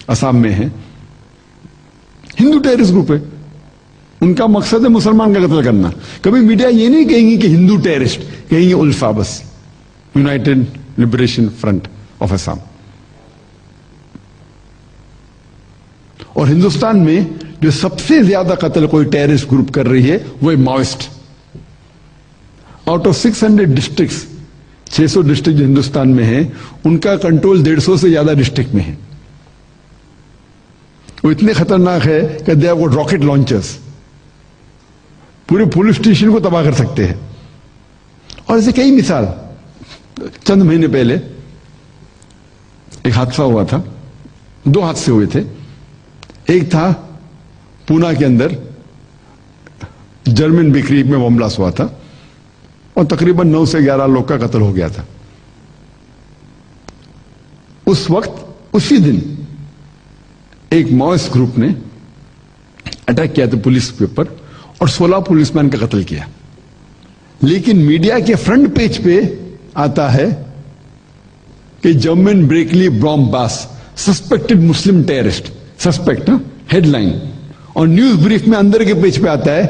آسام میں ہے، ہندو ٹیررسٹ گروپ ہے. ان کا مقصد ہے مسلمان کا قتل کرنا. کبھی میڈیا یہ نہیں کہیں گی کہ ہندو ٹیررسٹ، کہیں گے الفا، بس United liberation front of Assam. اور ہندوستان میں جو سب سے زیادہ قتل کوئی ٹیررسٹ گروپ کر رہی ہے وہ ہے ماوسٹ. آؤٹ آف 600 ڈسٹرکٹس، 600 ڈسٹرکٹ جو ہندوستان میں ہیں ان کا کنٹرول 150 سے زیادہ ڈسٹرکٹ میں ہے. وہ اتنے خطرناک ہے کہ they have got rocket launchers, پورے پولیس اسٹیشن کو تباہ کر سکتے ہیں. اور ایسے کئی مثال. چند مہینے پہلے ایک حادثہ ہوا تھا، 2 حادثے ہوئے تھے. ایک تھا پونا کے اندر جرمن بیکری میں بم بلاسٹ ہوا تھا اور تقریباً 9 سے 11 لوگ کا قتل ہو گیا تھا. اس وقت اسی دن ایک ماوسٹ گروپ نے اٹیک کیا تھا پولیس کے اوپر اور 16 پولیس مین کا قتل کیا. لیکن میڈیا کے فرنٹ پیج پہ آتا ہے کہ جرمن بریکلی برام باس سسپیکٹڈ مسلم ٹیررسٹ، سسپیکٹ ہیڈ لائن. اور نیوز بریف میں اندر کے پیج پہ آتا ہے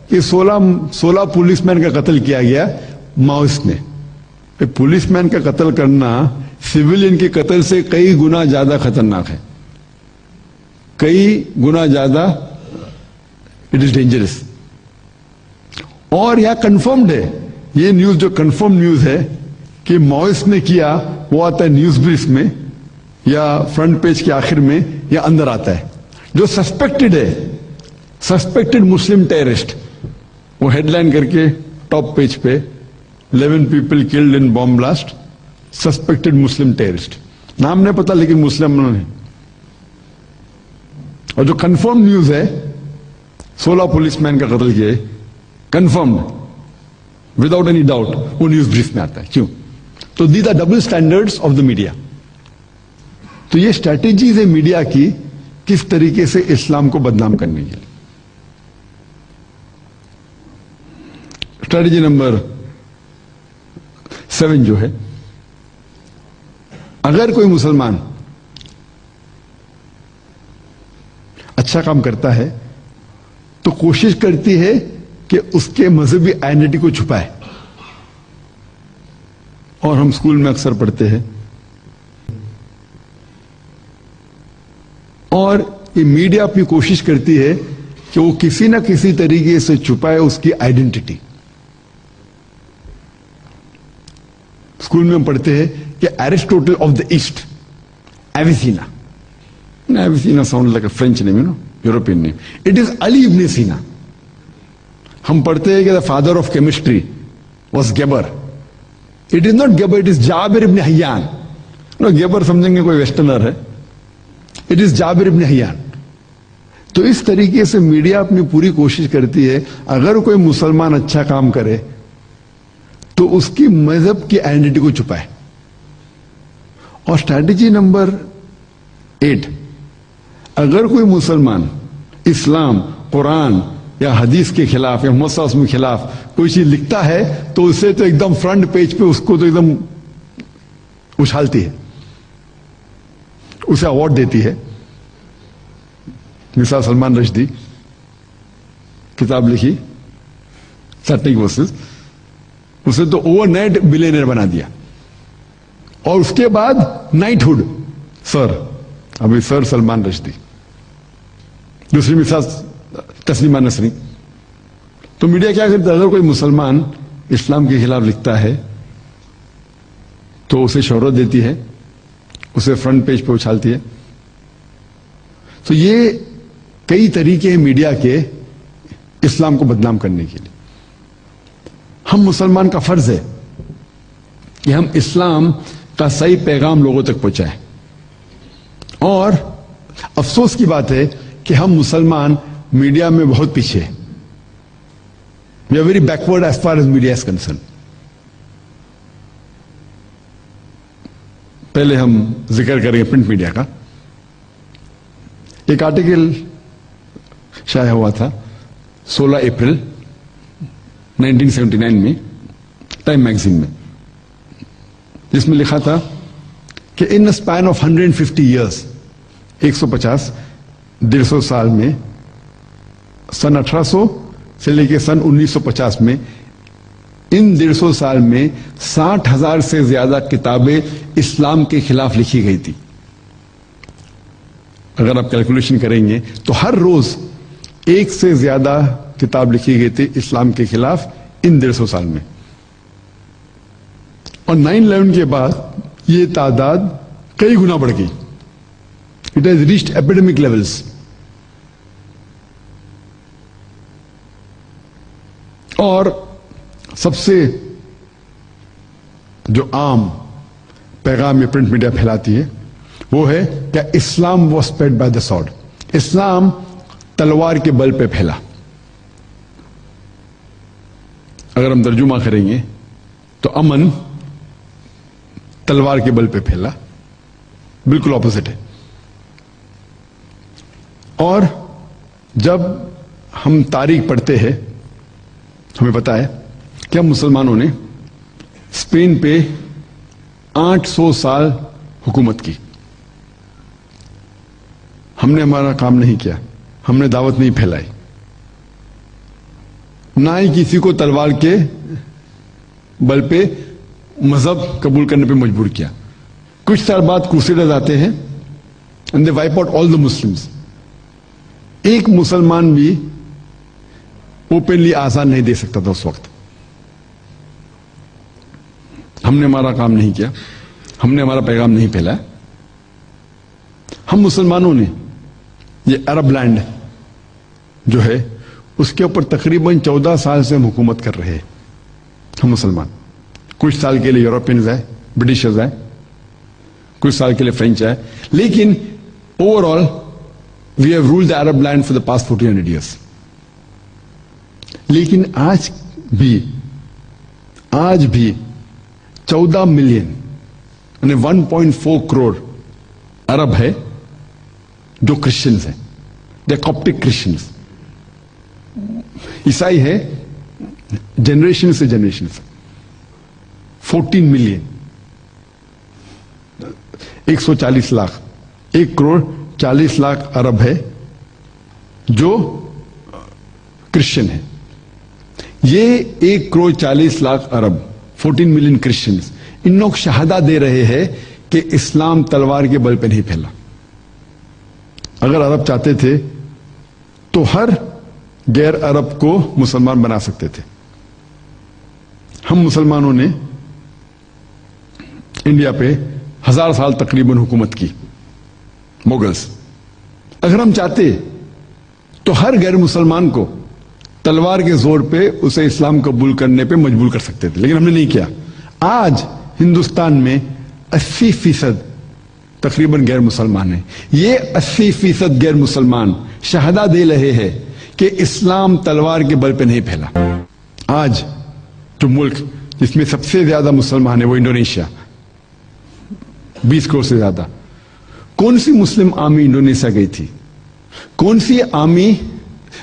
کہ 16 پولیس مین کا قتل کیا گیا ماؤسٹ نے. پولیس مین کا قتل کرنا سویلین کے قتل سے کئی گنا زیادہ خطرناک ہے، کئی گنا زیادہ اٹ از ڈینجرس. اور یہاں کنفرمڈ ہے، یہ نیوز جو کنفرم نیوز ہے کہ ماؤسٹ نے کیا، وہ آتا ہے نیوز بریف میں یا فرنٹ پیج کے آخر میں یا اندر آتا ہے. جو سسپیکٹڈ ہے، سسپیکٹڈ مسلم ٹیررسٹ، وہ ہیڈ لائن کر کے ٹاپ پیج پہ 11 people killed in bomb blast, suspected Muslim terrorist. نام نہیں پتا لیکن مسلم نے. اور جو کنفرم نیوز ہے 16 پولیس مین کا قتل کیا، کنفرمڈ وداؤٹ اینی ڈاؤٹ، وہ نیوز بریف میں آتا ہے. کیوں؟ تو these are double standards of the media. تو یہ اسٹریٹجیز ہے میڈیا کی کس طریقے سے اسلام کو بدنام کرنے کے لیے. اسٹریٹجی نمبر 7 جو ہے، اگر کوئی مسلمان اچھا کام کرتا ہے تو کوشش کرتی ہے کہ اس کے مذہبی آئیڈینٹی کو چھپائے. اور ہم اسکول میں اکثر پڑھتے ہیں، اور یہ میڈیا اپنی کوشش کرتی ہے کہ وہ کسی نہ کسی طریقے سے چھپائے اس کی آئیڈینٹی. اسکول میں ہم پڑھتے ہیں کہ Aristotle of the East, Avicenna, Avicenna sound like a French name, European name. It is Ali ibn Sina. ہم پڑھتے ہیں کہ the father of chemistry was Geber. It is not Geber, it is Jabir ibn Hayyan. گیبر سمجھیں گے کوئی ویسٹرنر ہے، it is Jabir ibn حیان. تو اس طریقے سے میڈیا اپنی پوری کوشش کرتی ہے اگر کوئی مسلمان اچھا کام کرے تو اس کی مذہب کی آئیڈینٹی کو چھپائے. اور اسٹریٹجی نمبر 8، اگر کوئی مسلمان اسلام، قرآن یا حدیث کے خلاف یا محمد صلی اللہ علیہ وسلم کے خلاف کوئی چیز لکھتا ہے تو اسے تو ایک دم فرنٹ پیج پہ اس کو تو ایک دم اچھالتی ہے، اسے اوارڈ دیتی ہے. مثال سلمان رشدی کتاب لکھی سیٹنگ ورسز، اسے تو اوور نائٹ بلینئر بنا دیا. اور اس کے بعد نائٹ ہوڈ، سر، ابھی سر سلمان رشدی. دوسری مثال تسلیمہ نسری. تو میڈیا کیا کرتا ہے؟ اگر کوئی مسلمان اسلام کے خلاف لکھتا ہے تو اسے شہرت دیتی ہے، اسے فرنٹ پیج پہ اچھالتی ہے. تو یہ کئی طریقے ہیں میڈیا کے اسلام کو بدنام کرنے کے لیے. ہم مسلمان کا فرض ہے کہ ہم اسلام کا صحیح پیغام لوگوں تک پہنچائیں. اور افسوس کی بات ہے کہ ہم مسلمان میڈیا میں بہت پیچھے ہیں. We are very backward as far as media is concern. پہلے ہم ذکر کریں گے پرنٹ میڈیا کا. ایک آرٹیکل شائع ہوا تھا 16 اپریل 1979 میں ٹائم میگزین میں، جس میں لکھا تھا کہ ان اسپین آف 150 ایئرس، 150 سال میں، سن 1800 سے لے کے سن 1950 میں، ان 150 سال میں 60,000 سے زیادہ کتابیں اسلام کے خلاف لکھی گئی تھی. اگر آپ کیلکولیشن کریں گے تو ہر روز 1 سے زیادہ کتاب لکھی گئی تھی اسلام کے خلاف ان 150 سال میں. اور 9/11 کے بعد یہ تعداد کئی گنا بڑھ گئی. It has reached epidemic levels. اور سب سے جو عام پیغام یہ پرنٹ میڈیا پھیلاتی ہے وہ ہے کہ Islam was spread by the sword. Islam تلوار کے بل پہ پھیلا. اگر ہم ترجمہ کریں گے تو امن تلوار کے بل پہ پھیلا، بالکل اپوزٹ ہے. اور جب ہم تاریخ پڑھتے ہیں ہمیں پتا ہے کہ ہم مسلمانوں نے اسپین پہ 800 سال حکومت کی. ہم نے ہمارا کام نہیں کیا, ہم نے دعوت نہیں پھیلائی, نہ ہی کسی کو تلوار کے بل پہ مذہب قبول کرنے پہ مجبور کیا. کچھ سال بعد کروسیڈرز آتے ہیں and they wipe out all the Muslims. ایک مسلمان بھی اوپنلی آزان نہیں دے سکتا تھا اس وقت. ہم نے ہمارا کام نہیں کیا, ہم نے ہمارا پیغام نہیں پھیلایا. ہم مسلمانوں نے یہ عرب لینڈ جو ہے اس کے اوپر تقریباً 14 سال سے ہم حکومت کر رہے ہیں. ہم مسلمان کچھ سال کے لیے یورپینز آئے, برٹشرز آئے, کچھ سال کے لیے فرینچ آئے, لیکن overall we have ruled the Arab land for the past 1400 years. لیکن آج بھی 14 ملین یعنی 1.4 کروڑ عرب ہے جو کرسچنز ہیں, دے کاپٹک کرسچنز. عیسائی ہے جنریشن سے جنریشن سے 14 ملین, 140 لاکھ, 1 کروڑ 40 لاکھ عرب ہے جو کرسچن ہے. یہ 1 کروڑ 40 لاکھ عرب 14 ملین کرسچنز ان لوگ شہادہ دے رہے ہیں کہ اسلام تلوار کے بل پہ نہیں پھیلا. اگر عرب چاہتے تھے تو ہر غیر عرب کو مسلمان بنا سکتے تھے. ہم مسلمانوں نے انڈیا پہ 1000 سال تقریباً حکومت کی, مغلز. اگر ہم چاہتے تو ہر غیر مسلمان کو تلوار کے زور پہ اسے اسلام قبول کرنے پہ مجبور کر سکتے تھے, لیکن ہم نے نہیں کیا. آج ہندوستان میں 80% تقریباً غیر مسلمان ہیں. یہ 80% غیر مسلمان شہادہ دے رہے ہیں کہ اسلام تلوار کے بل پہ نہیں پھیلا. آج جو ملک جس میں سب سے زیادہ مسلمان ہیں وہ انڈونیشیا, 20 کروڑ سے زیادہ. کون سی مسلم آرمی انڈونیشیا گئی تھی؟ کون سی آرمی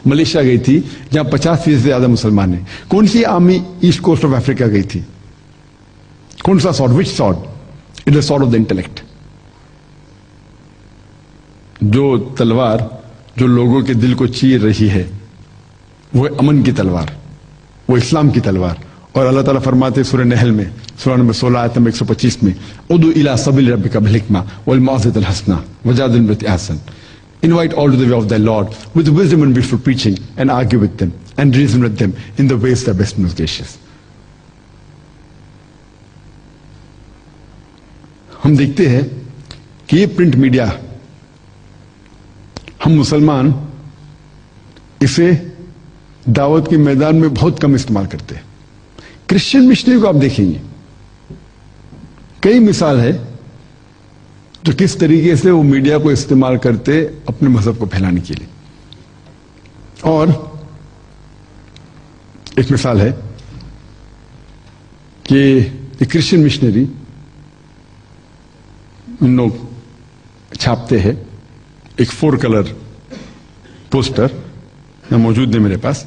ملیشیا گئی تھی جہاں 50% سے زیادہ مسلمان ہیں؟ کون سی army east coast of Africa گئی تھی؟ کون سا sword? Which sword? It is sword of the intellect. جو تلوار جو لوگوں کے دل کو چیر رہی ہے وہ امن کی تلوار, وہ اسلام کی تلوار. اور اللہ تعالیٰ فرماتے سورہ نحل میں, سورہ نمبر 16 آیت نمبر 125 میں, ادعو الی سبیل ربک بالحکمہ والموعظۃ الحسنہ وجادلہم بالتی احسن. Invite all to the way of thy Lord with wisdom and beautiful preaching, and argue with them and reason with them in the ways that are best and most gracious. ہم دیکھتے ہیں کہ یہ print media ہم مسلمان اسے دعوت کے میدان میں بہت کم استعمال کرتے ہیں. کرسچن مشنری کو آپ دیکھیں گے, کئی مثال ہے جو کس طریقے سے وہ میڈیا کو استعمال کرتے اپنے مذہب کو پھیلانے کے لیے. اور ایک مثال ہے کہ ایک کرسچن مشنری ان لوگ چھاپتے ہیں ایک 4 کلر پوسٹر, یہاں موجود ہے میرے پاس,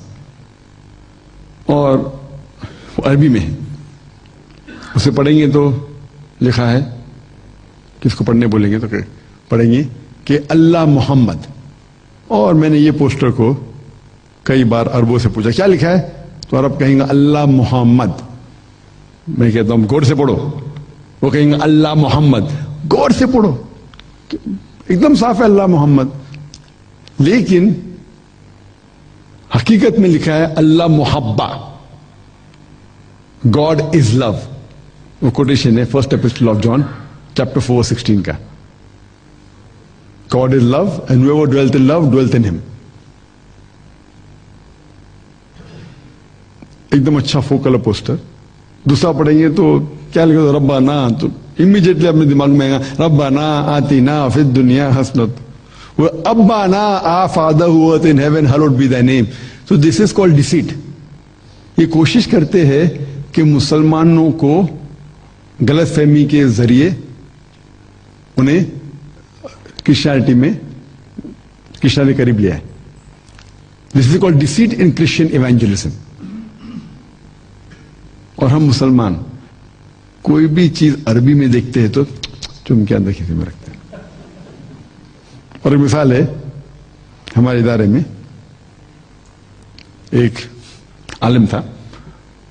اور وہ عربی میں ہے. اسے پڑھیں گے تو لکھا ہے, کس کو پڑھنے بولیں گے تو پڑھیں گے کہ اللہ محمد. اور میں نے یہ پوسٹر کو کئی بار عربوں سے پوچھا کیا لکھا ہے, تو عرب کہیں گے اللہ محمد. میں کہتا ہوں غور سے پڑھو, وہ کہیں گے اللہ محمد. غور سے پڑھو, ایک دم صاف ہے اللہ محمد, لیکن حقیقت میں لکھا ہے اللہ محبہ, گاڈ از لو. وہ کوٹیشن ہے فرسٹ ایپسٹل آف جان chapter 4:16 کا. God is love and whoever dwelt in love dwelt in him. ایک دم اچھا 4 کلر پوسٹر. دوسرا پڑھیں گے تو کیا لکھا, ربنا, تو امیڈیٹلی اپنے دماغ میں آئے گا ربنا آتنا فی الدنیا حسنۃ وابانا our Father who art in heaven hallowed be thy name. So this is called deceit. یہ کوشش کرتے ہیں کہ مسلمانوں کو غلط فہمی کے ذریعے انہیں کرسچینٹی میں کرسچینٹی قریب لیا ہے. دس is called deceit in Christian ایوانجلزم. اور ہم مسلمان کوئی بھی چیز عربی میں دیکھتے ہیں تو چم کے اندر کسی میں رکھتے ہیں. اور ایک مثال ہے, ہمارے ادارے میں ایک عالم تھا,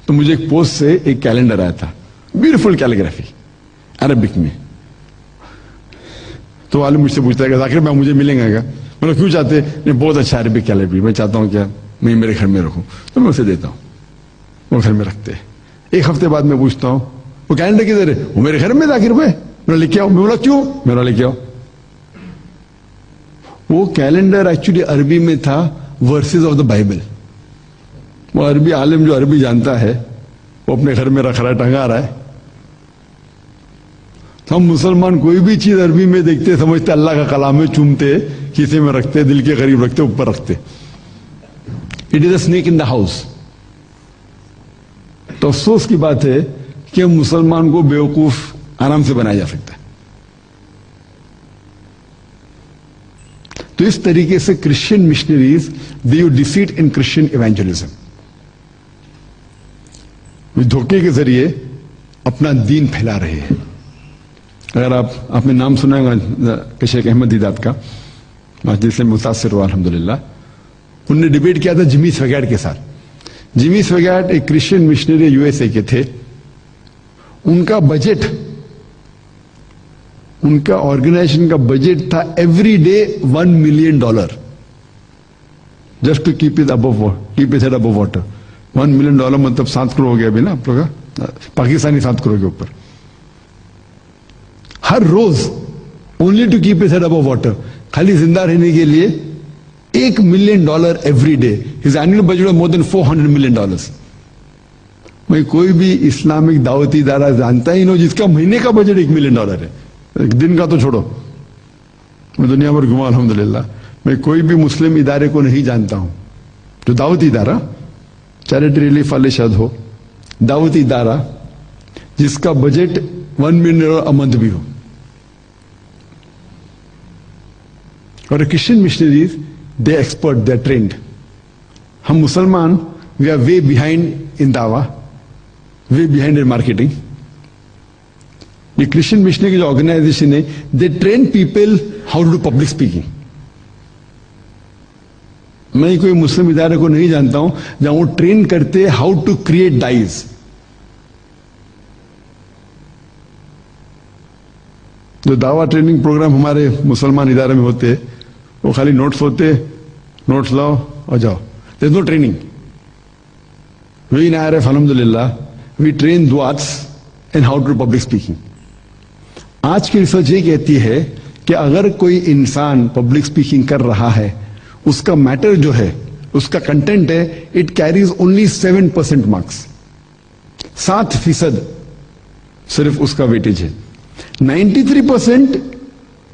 تو مجھے ایک پوسٹ سے ایک کیلنڈر آیا تھا, بیوٹیفل کیلیگرافی عربک میں. تو عالم مجھ سے پوچھتا ہے کہ ذاکر بھائی مجھے ملیں گا کیا؟ میں کیوں چاہتے ہیں؟ بہت اچھا عربک کیلیگرافی, میں چاہتا ہوں کیا میں میرے گھر میں رکھوں. تو میں اسے دیتا ہوں, وہ گھر میں رکھتے ہیں. ایک ہفتے بعد میں پوچھتا ہوں وہ کیلنڈر کدھر ہے؟ وہ میرے گھر میں ذاکر بھائی, میں لے کے آؤ. میں بولا کیوں؟ میرا لے کے آؤ. وہ کیلنڈر ایکچولی عربی میں تھا ورسز آف دا بائبل. وہ عربی عالم جو عربی جانتا ہے وہ اپنے گھر میں رکھ رہا ہے, ٹنگا رہا ہے. ہم مسلمان کوئی بھی چیز عربی میں دیکھتے سمجھتے اللہ کا کلام ہے, چومتے, کسی میں رکھتے, دل کے قریب رکھتے, اوپر رکھتے. It is a snake in the house. تو افسوس کی بات ہے کہ مسلمان کو بیوقوف آرام سے بنایا جا سکتا ہے. تو اس طریقے سے Christian missionaries they you defeat in Christian evangelism. دھوکے کے ذریعے اپنا دین پھیلا رہے ہیں. اگر آپ نے نام سنا ہے شیخ احمد دیدات کا, جس سے متاثر ہوا الحمدللہ, انہوں نے ڈیبیٹ کیا تھا جمی سویگیٹ کے ساتھ. جمی سویگیٹ ایک Christian missionary U S A کے تھے. ان کا بجٹ, ان کا آرگنائزیشن کا بجٹ تھا every day $1 million, just to keep it above water. $1 million مطلب 7 کروڑ ہو گیا ابھی نا آپ لوگ کا, پاکستانی 7 کروڑ کے اوپر. ہر روز only to keep it above water, خالی زندہ رہنے کے لیے $1 million every day. His annual budget more than $400 million. میں کوئی بھی اسلامک دعوتی ادارہ جانتا ہی نہیں جس کا مہینے کا بجٹ $1 ملین ہے. ایک دن کا تو چھوڑو, میں دنیا بھر گھما الحمدللہ. میں کوئی بھی مسلم ادارے کو نہیں جانتا ہوں جو دعوتی ادارہ, چیریٹی ریلیف والے شاید ہو, دعوتی ادارہ جس کا بجٹ $1 ملین منتھ بھی ہو. اور Christian missionaries they expert, they trained. ہم مسلمان we are way behind in دعویٰ, وے بیہائنڈ ان مارکیٹنگ. یہ کرسچین مشنری کی جو آرگنائزیشن ہے, they train people how to do public speaking. میں کوئی مسلم ادارے کو نہیں جانتا ہوں جہاں وہ ٹرین کرتے ہاؤ ٹو کریٹ ڈائز. جو دعویٰ ٹریننگ پروگرام ہمارے مسلمان ادارے میں ہوتے وہ خالی نوٹس ہوتے, نوٹس لاؤ اور جاؤ. دیر از no training. We in IRF الحمدللہ وی ٹرین دعاتس in how to do public speaking. آج کی ریسرچ یہ کہتی ہے کہ اگر کوئی انسان پبلک اسپیکنگ کر رہا ہے, اس کا میٹر جو ہے, اس کا کنٹینٹ ہے, اٹ کیریز اونلی 7% مارکس. 7% صرف اس کا ویٹیج ہے. 93%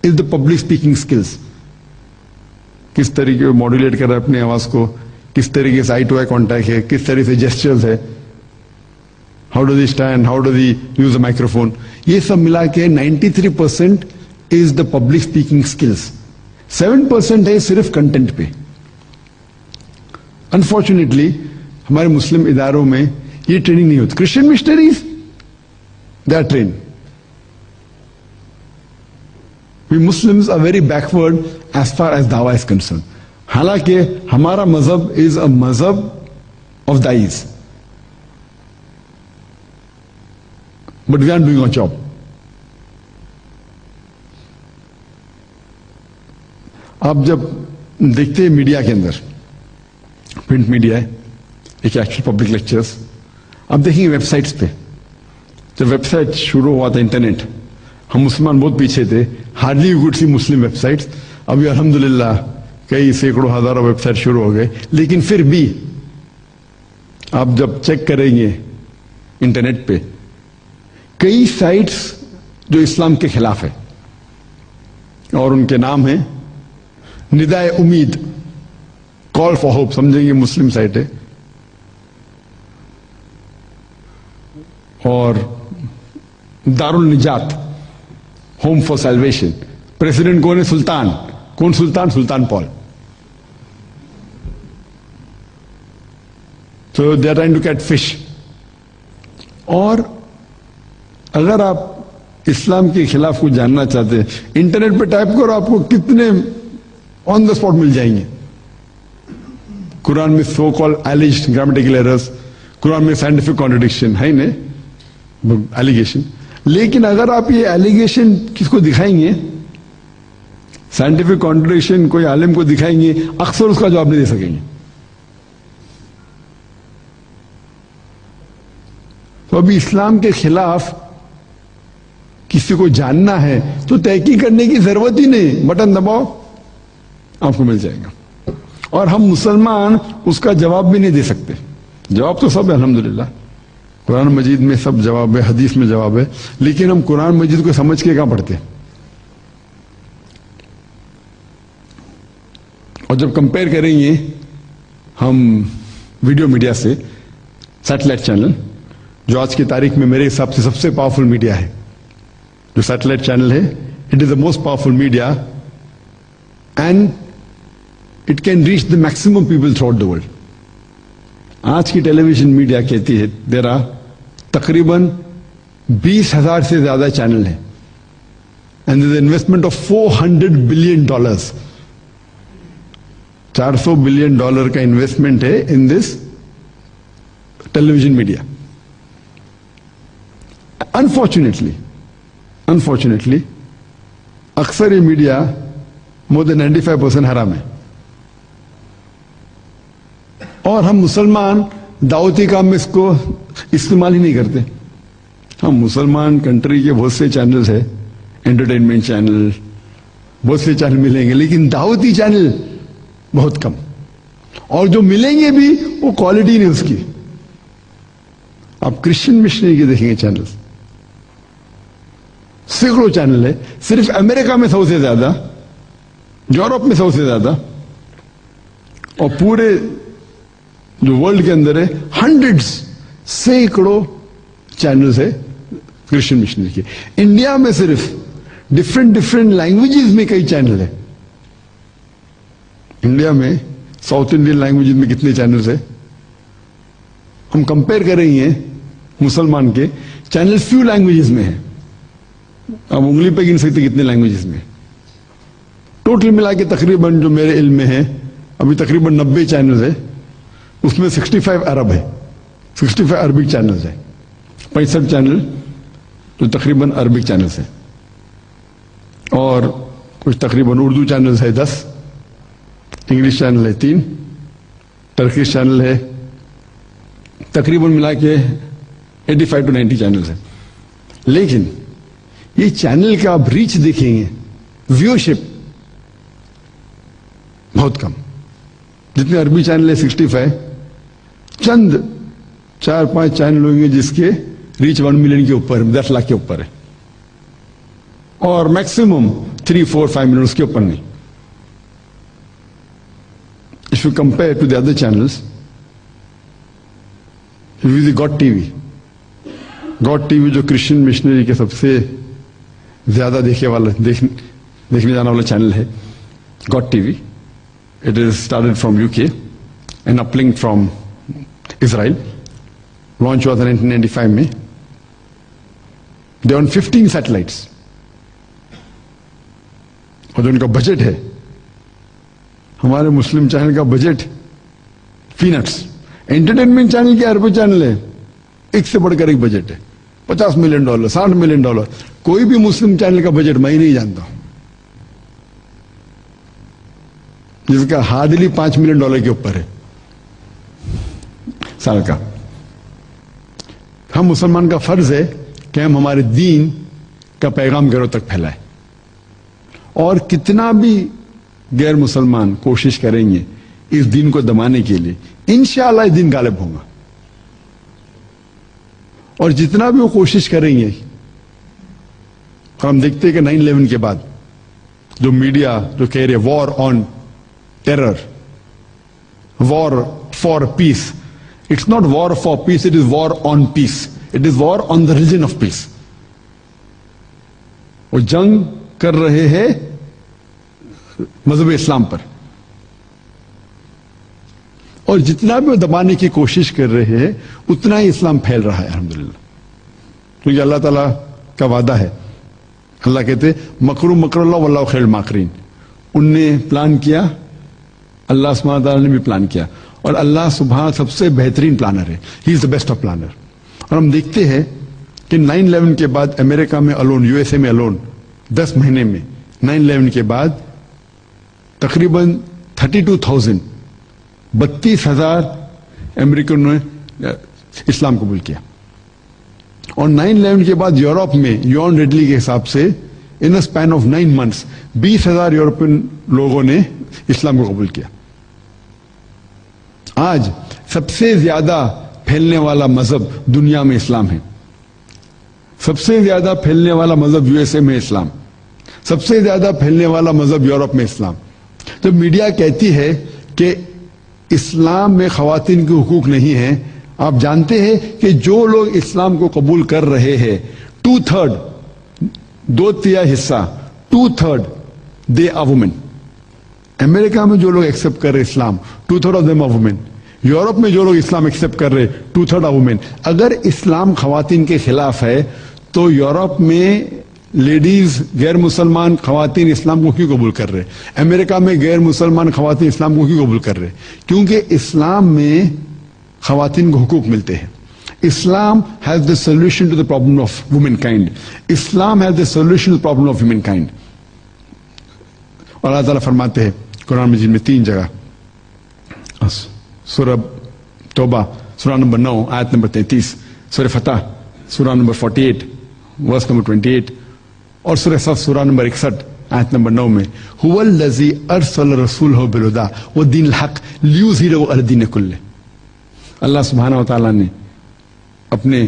از دا پبلک اسپیکنگ اسکلس. کس طریقے سے ماڈولیٹ کر رہا ہے اپنی آواز کو, کس طریقے سے آئی ٹو آئی کانٹیکٹ ہے, کس طریقے سے جیسچرز ہے, how does he stand, how does he use a microphone. یہ سب ملا کے 93% از دا پبلک اسپیکنگ اسکلس. 7% ہے صرف کنٹینٹ پہ. انفارچونیٹلی ہمارے مسلم اداروں میں یہ ٹریننگ نہیں ہوتی. Christian missionaries they are trained. We Muslims are very backward as far as dawah is concerned. حالانکہ ہمارا مذہب is a مذہب of dais. But we aren't doing our job. آپ جب دیکھتے ہیں میڈیا کے اندر, پرنٹ میڈیا ہے, ایک ایکچوئل پبلک لیکچرز, آپ دیکھیں گے ویب سائٹس پہ. جب ویب سائٹ شروع ہوا تھا انٹرنیٹ, ہم مسلمان بہت پیچھے تھے, hardly you could see Muslim web sites. ابھی الحمدللہ کئی سینکڑوں ہزاروں ویب سائٹ شروع ہو گئے. لیکن پھر بھی آپ جب چیک کریں گے انٹرنیٹ پہ, کئی سائٹس جو اسلام کے خلاف ہے, اور ان کے نام ہیں ندائے امید, کال فار ہوپ, سمجھیں گے مسلم سائٹ ہے, اور دار النجات, ہوم فار سیلویشن. پریزیڈنٹ کون ہے؟ سلطان. کون سلطان؟ سلطان پال. So they are trying to catch fish. اور اگر آپ اسلام کے خلاف کچھ جاننا چاہتے ہیں انٹرنیٹ پہ ٹائپ کرو, آپ کو کتنے آن دا اسپاٹ مل جائیں گے. قرآن میں سو کال ایلیجڈ گرامیٹیکل ایررز, قرآن میں سائنٹیفک کانٹرڈکشن ہے نہیں ایلیگیشن. لیکن اگر آپ یہ ایلیگیشن کس کو دکھائیں گے, سائنٹیفک کانٹرڈکشن کوئی عالم کو دکھائیں گے, اکثر اس کا جواب نہیں دے سکیں گے. تو ابھی اسلام کے خلاف کسی کو جاننا ہے تو تحقیق کرنے کی ضرورت ہی نہیں, بٹن دباؤ آپ کو مل جائے گا. اور ہم مسلمان اس کا جواب بھی نہیں دے سکتے. جواب تو سب ہے الحمدللہ, قرآن مجید میں سب جواب ہے, حدیث میں جواب ہے, لیکن ہم قرآن مجید کو سمجھ کے کہاں پڑھتے. اور جب کمپیئر کریں گے ہم ویڈیو میڈیا سے, سیٹلائٹ چینل جو آج کی تاریخ میں میرے حساب سے سب سے پاورفل میڈیا ہے, جو سیٹلائٹ چینل ہے, it is the most powerful media and it can reach the maximum people through out the world. آج کی ٹیلی ویژن میڈیا کہتی ہے دیر آر تقریباً 20,000 سے زیادہ چینل ہیں and there is investment of $400 billion. $400 billion کا انویسٹمنٹ ہے ان دس ٹیلی ویژن میڈیا. انفارچونیٹلی اکثر یہ میڈیا مور دین 95% حرام ہے. اور ہم مسلمان دعوتی کام میں اس کو استعمال ہی نہیں کرتے. ہم مسلمان کنٹری کے بہت سے چینلز ہیں, انٹرٹینمنٹ چینل, بہت سے چینل ملیں گے, لیکن دعوتی چینل بہت کم. اور جو ملیں گے بھی وہ کوالٹی نہیں اس کی. آپ کرسچن مشنری کے دیکھیں گے چینلز, سینکڑوں چینل ہے. صرف امریکہ میں 100 سے زیادہ, یورپ میں 100 سے زیادہ, اور پورے جو ورلڈ کے اندر ہے ہنڈریڈز, سینکڑوں چینلز ہے کرسچن مشنری کے. انڈیا میں صرف ڈفرینٹ لینگویجز میں کئی چینل ہے. انڈیا میں ساؤتھ انڈین لینگویجز میں کتنے چینلز ہے. ہم کمپیئر کریں گے مسلمان کے چینل فیو لینگویجز میں ہے. آپ انگلی پہ گن سکتے کتنے لینگویجز میں. ٹوٹل ملا کے تقریباً جو میرے علم میں ہے ابھی تقریباً 90 چینلز ہے. اس میں 65 عرب ہے, 65 عربک چینلز ہے, 65 چینل جو تقریباً عربک چینلز ہیں, اور کچھ تقریباً اردو چینلز ہے 10, انگلش چینل ہے 3, ٹرکش چینل ہے, تقریباً ملا کے 85 to 90 چینلز ہیں. لیکن یہ چینل کا آپ ریچ دیکھیں گے, ویورشپ بہت کم. جتنے عربی چینل ہے 65, چند 4-5 چینل ہوں گے جس کے ریچ 1 ملین کے اوپر, 10 لاکھ کے اوپر ہے, اور میکسیمم 3-4-5 ملین اس کے اوپر نہیں. If you compare to the other channels, if you see God TV جو کرسچن مشنری کے سب سے زیادہ دیکھنے جانا والا چینل ہے, God TV. It is started from UK and uplink from Israel. Launch was in 1995 میں. They are on 15 satellites. اور جو ان کا بجٹ ہے, ہمارے مسلم چینل کا بجٹ پینٹس. انٹرٹینمنٹ چینل کے اربوں چینل ہے, ایک سے بڑھ کر ایک بجٹ ہے, $50 ملین, $60 ملین. کوئی بھی مسلم چینل کا بجٹ میں ہی نہیں جانتا ہوں جس کا ہارڈلی $5 ملین کے اوپر ہے سال کا. ہم مسلمان کا فرض ہے کہ ہم ہمارے دین کا پیغام گھروں تک پھیلائیں, اور کتنا بھی غیر مسلمان کوشش کریں گے اس دین کو دبانے کے لیے, انشاءاللہ یہ دین غالب ہوگا. اور جتنا بھی وہ کوشش کریں گے, اور ہم دیکھتے ہیں کہ 9/11 کے بعد جو میڈیا جو کہہ رہے war on terror, war for peace, it's not war for peace, it is war on peace, it is war on the religion of peace. وہ جنگ کر رہے ہیں مذہب اسلام پر, اور جتنا بھی وہ دبانے کی کوشش کر رہے ہیں اتنا ہی اسلام پھیل رہا ہے الحمدللہ. کیونکہ اللہ تعالیٰ کا وعدہ ہے. اللہ کہتے مکرو مکر اللہ واللہ خیر الماکرین. ان نے پلان کیا, اللہ سبحانہ تعالیٰ نے بھی پلان کیا, اور اللہ سبحانہ سب سے بہترین پلانر ہے. ہی از دا بیسٹ آف پلانر. اور ہم دیکھتے ہیں کہ 9/11 کے بعد امریکہ میں الون, یو ایس اے میں الون 10 مہینے میں 9/11 کے بعد تقریباً 32,000 امریکنوں نے اسلام قبول کیا. اور 9/11 کے بعد یورپ میں یون ریڈلی کے حساب سے ان اسپین آف 9 months 20,000 یورپین لوگوں نے اسلام کو قبول کیا. آج سب سے زیادہ پھیلنے والا مذہب دنیا میں اسلام ہے. سب سے زیادہ پھیلنے والا مذہب یو ایس اے میں اسلام. سب سے زیادہ پھیلنے والا مذہب یورپ میں اسلام. جب میڈیا کہتی ہے کہ اسلام میں خواتین کے حقوق نہیں ہیں, آپ جانتے ہیں کہ جو لوگ اسلام کو قبول کر رہے ہیں 2/3 2/3 حصہ 2/3 دے آر وومن. امریکہ میں جو لوگ ایکسپٹ کر رہے اسلام 2/3 of them are women. Europe میں جو لوگ اسلام ایکسپٹ کر رہے 2/3 آر وومن. اگر اسلام خواتین کے خلاف ہے تو یورپ میں لیڈیز غیر مسلمان خواتین اسلام کو کیوں قبول کر رہے؟ امریکہ میں غیر مسلمان خواتین اسلام کو کیوں قبول کر رہے؟ کیونکہ اسلام میں خواتین کو حقوق ملتے ہیں. Islam has the solution to the problem of womankind. Islam has the solution to the problem of womankind. اور اللہ تعالیٰ فرماتے ہیں قرآن مجید میں 3 جگہ, سورہ توبہ سورہ نمبر 9 آیت نمبر 33, سورہ فتح سورہ نمبر 48 ورس نمبر 28, اور سورہ صف سورہ نمبر 61 آیت نمبر 9 میں هو الذی ارسل رسولہ بالہدی ودین الحق لیظہرہ علی الدین کلہ. اللہ سبحانہ و تعالیٰ نے اپنے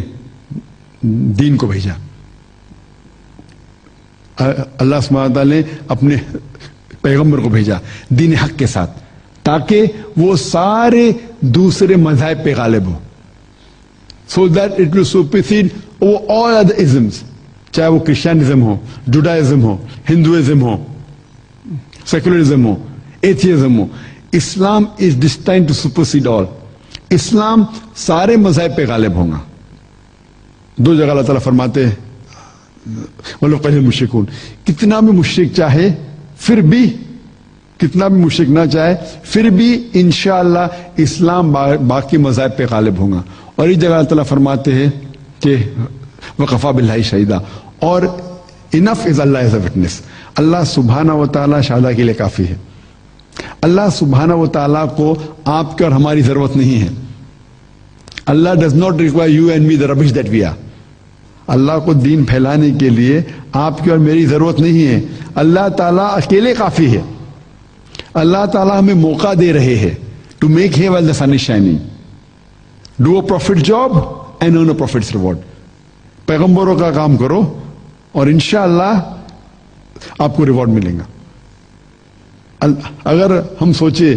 دین کو بھیجا. اللہ سبحانہ و تعالیٰ نے اپنے پیغمبر کو بھیجا دین حق کے ساتھ, تاکہ وہ سارے دوسرے مذاہب پہ غالب ہو. So that it will supersede over all other isms, چاہے وہ کرسچینزم ہو, جوڈائزم ہو, ہندوازم ہو, سیکولرزم ہو, ایتھیزم ہو. Islam is destined to supersede all. Islam سارے مذاہب پہ غالب ہوں گا. 2 جگہ اللہ تعالیٰ فرماتے ہیں وَلَوْ قَلِيلٌ مُشْرِكُونَ, کتنا بھی مشرک چاہے پھر بھی, کتنا بھی مشرک نہ چاہے پھر بھی انشاءاللہ اسلام باقی مذاہب پہ غالب ہوں گا. اور اس جگہ اللہ تعالیٰ فرماتے ہیں کہ وَقَفَى بِاللَّهِ شَهِيدًا, اور انف از اللہ ایز اے وٹنس. اللہ سبحانہ و تعالیٰ شہادہ کے لیے کافی ہے. اللہ سبحانہ و تعالیٰ کو آپ کے اور ہماری ضرورت نہیں ہے. Allah does not require you and me the rubbish that we are. اللہ کو دین پھیلانے کے لیے آپ کی اور میری ضرورت نہیں ہے. اللہ تعالیٰ اکیلے کافی ہے. اللہ تعالیٰ ہمیں موقع دے رہے ہیں to make hay while the sun is shining. Do a prophet job and earn a prophet's reward. پیغمبروں کا کام کرو اور انشاءاللہ آپ کو ریوارڈ ملے گا. اگر ہم سوچے,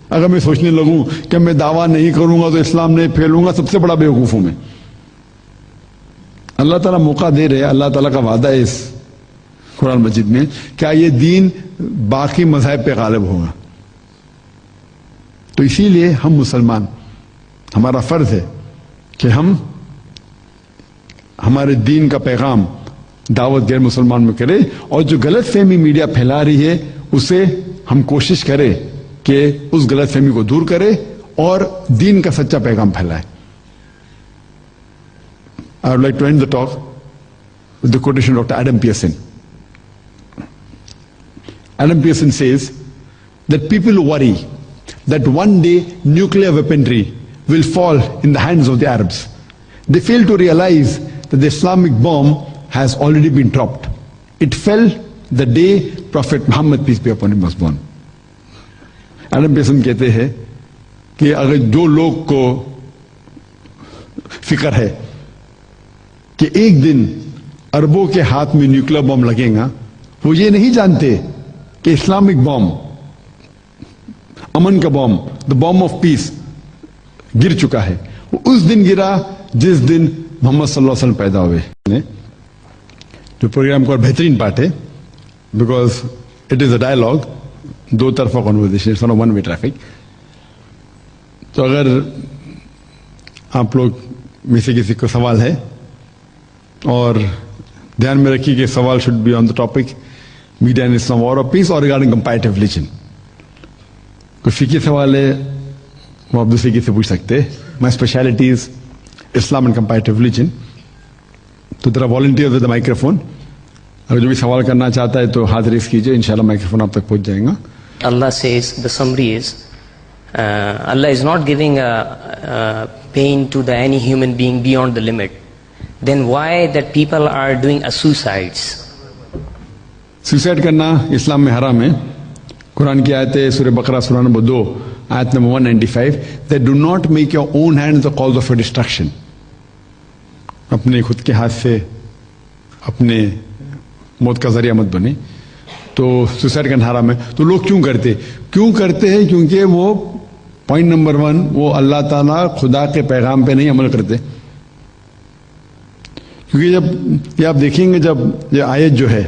اگر میں سوچنے لگوں کہ میں دعویٰ نہیں کروں گا تو اسلام نہیں پھیلوں گا, سب سے بڑا بیوقوف ہوں میں. اللہ تعالیٰ موقع دے رہے, اللہ تعالیٰ کا وعدہ ہے اس قرآن مجید میں, کیا یہ دین باقی مذاہب پہ غالب ہوگا. تو اسی لیے ہم مسلمان, ہمارا فرض ہے کہ ہم ہمارے دین کا پیغام دعوت غیر مسلمان میں کرے, اور جو غلط فہمی میڈیا پھیلا رہی ہے اسے ہم کوشش کریں کہ اس غلط فہمی کو دور کرے اور دین کا سچا پیغام پھیلائے. I would like to end the talk with the quotation of Dr. Adam Pearson. Adam Pearson says that people worry that one day nuclear weaponry will fall in the hands of the Arabs. They fail to realize that the Islamic bomb has already been dropped. It fell the day Prophet Muhammad, peace be upon him, was born. Adam Pearson کہتے ہیں کہ اگر جو لوگ کو فکر ہے کہ ایک دن عربوں کے ہاتھ میں نیوکلیر بم لگے گا, وہ یہ نہیں جانتے کہ اسلامک بم, امن کا بم, دا بم آف پیس گر چکا ہے. وہ اس دن گرا جس دن محمد صلی اللہ علیہ وسلم پیدا ہوئے. جو پروگرام کا بہترین پارٹ ہے, because it is a dialogue, 2 طرفہ conversation, it's not one way traffic. تو اگر آپ لوگ میں سے کسی کو سوال ہے اور دھیان میں رکھیے کہ سوال should be on the topic media in Islam war of peace اور ریگارڈنگ کمپیریٹیو ریلیجن. کوئی فقہی سوال ہے وہ آپ دوسرے کی سے پوچھ سکتے. My speciality is Islam and comparative religion. تو ذرا والنٹیئر ود مائکرو فون, اگر جو بھی سوال کرنا چاہتا ہے تو ہاتھ ریز کیجیے, انشاءاللہ مائکرو فون آپ تک پہنچ جائے گا. Allah says, the summary is, Allah is not giving pain to any human being beyond the limit. Then why that people are doing suicides? Suicide کرنا اسلام میں حرام ہے. قرآن کی آیت ہے سورہ بقرہ سورہ نمبر 2 آیت number 195, that do not make your own hands the cause of your destruction. اپنے خود کے ہاتھ سے اپنے موت کا ذریعہ مت بنے. تو سوسائڈ کرنا حرام ہے. تو لوگ کیوں کرتے ہیں؟ کیونکہ وہ پوائنٹ نمبر 1 وہ اللہ تعالیٰ خدا کے پیغام پہ نہیں عمل کرتے. کیونکہ جب یہ آپ دیکھیں گے, جب یہ آیت جو ہے,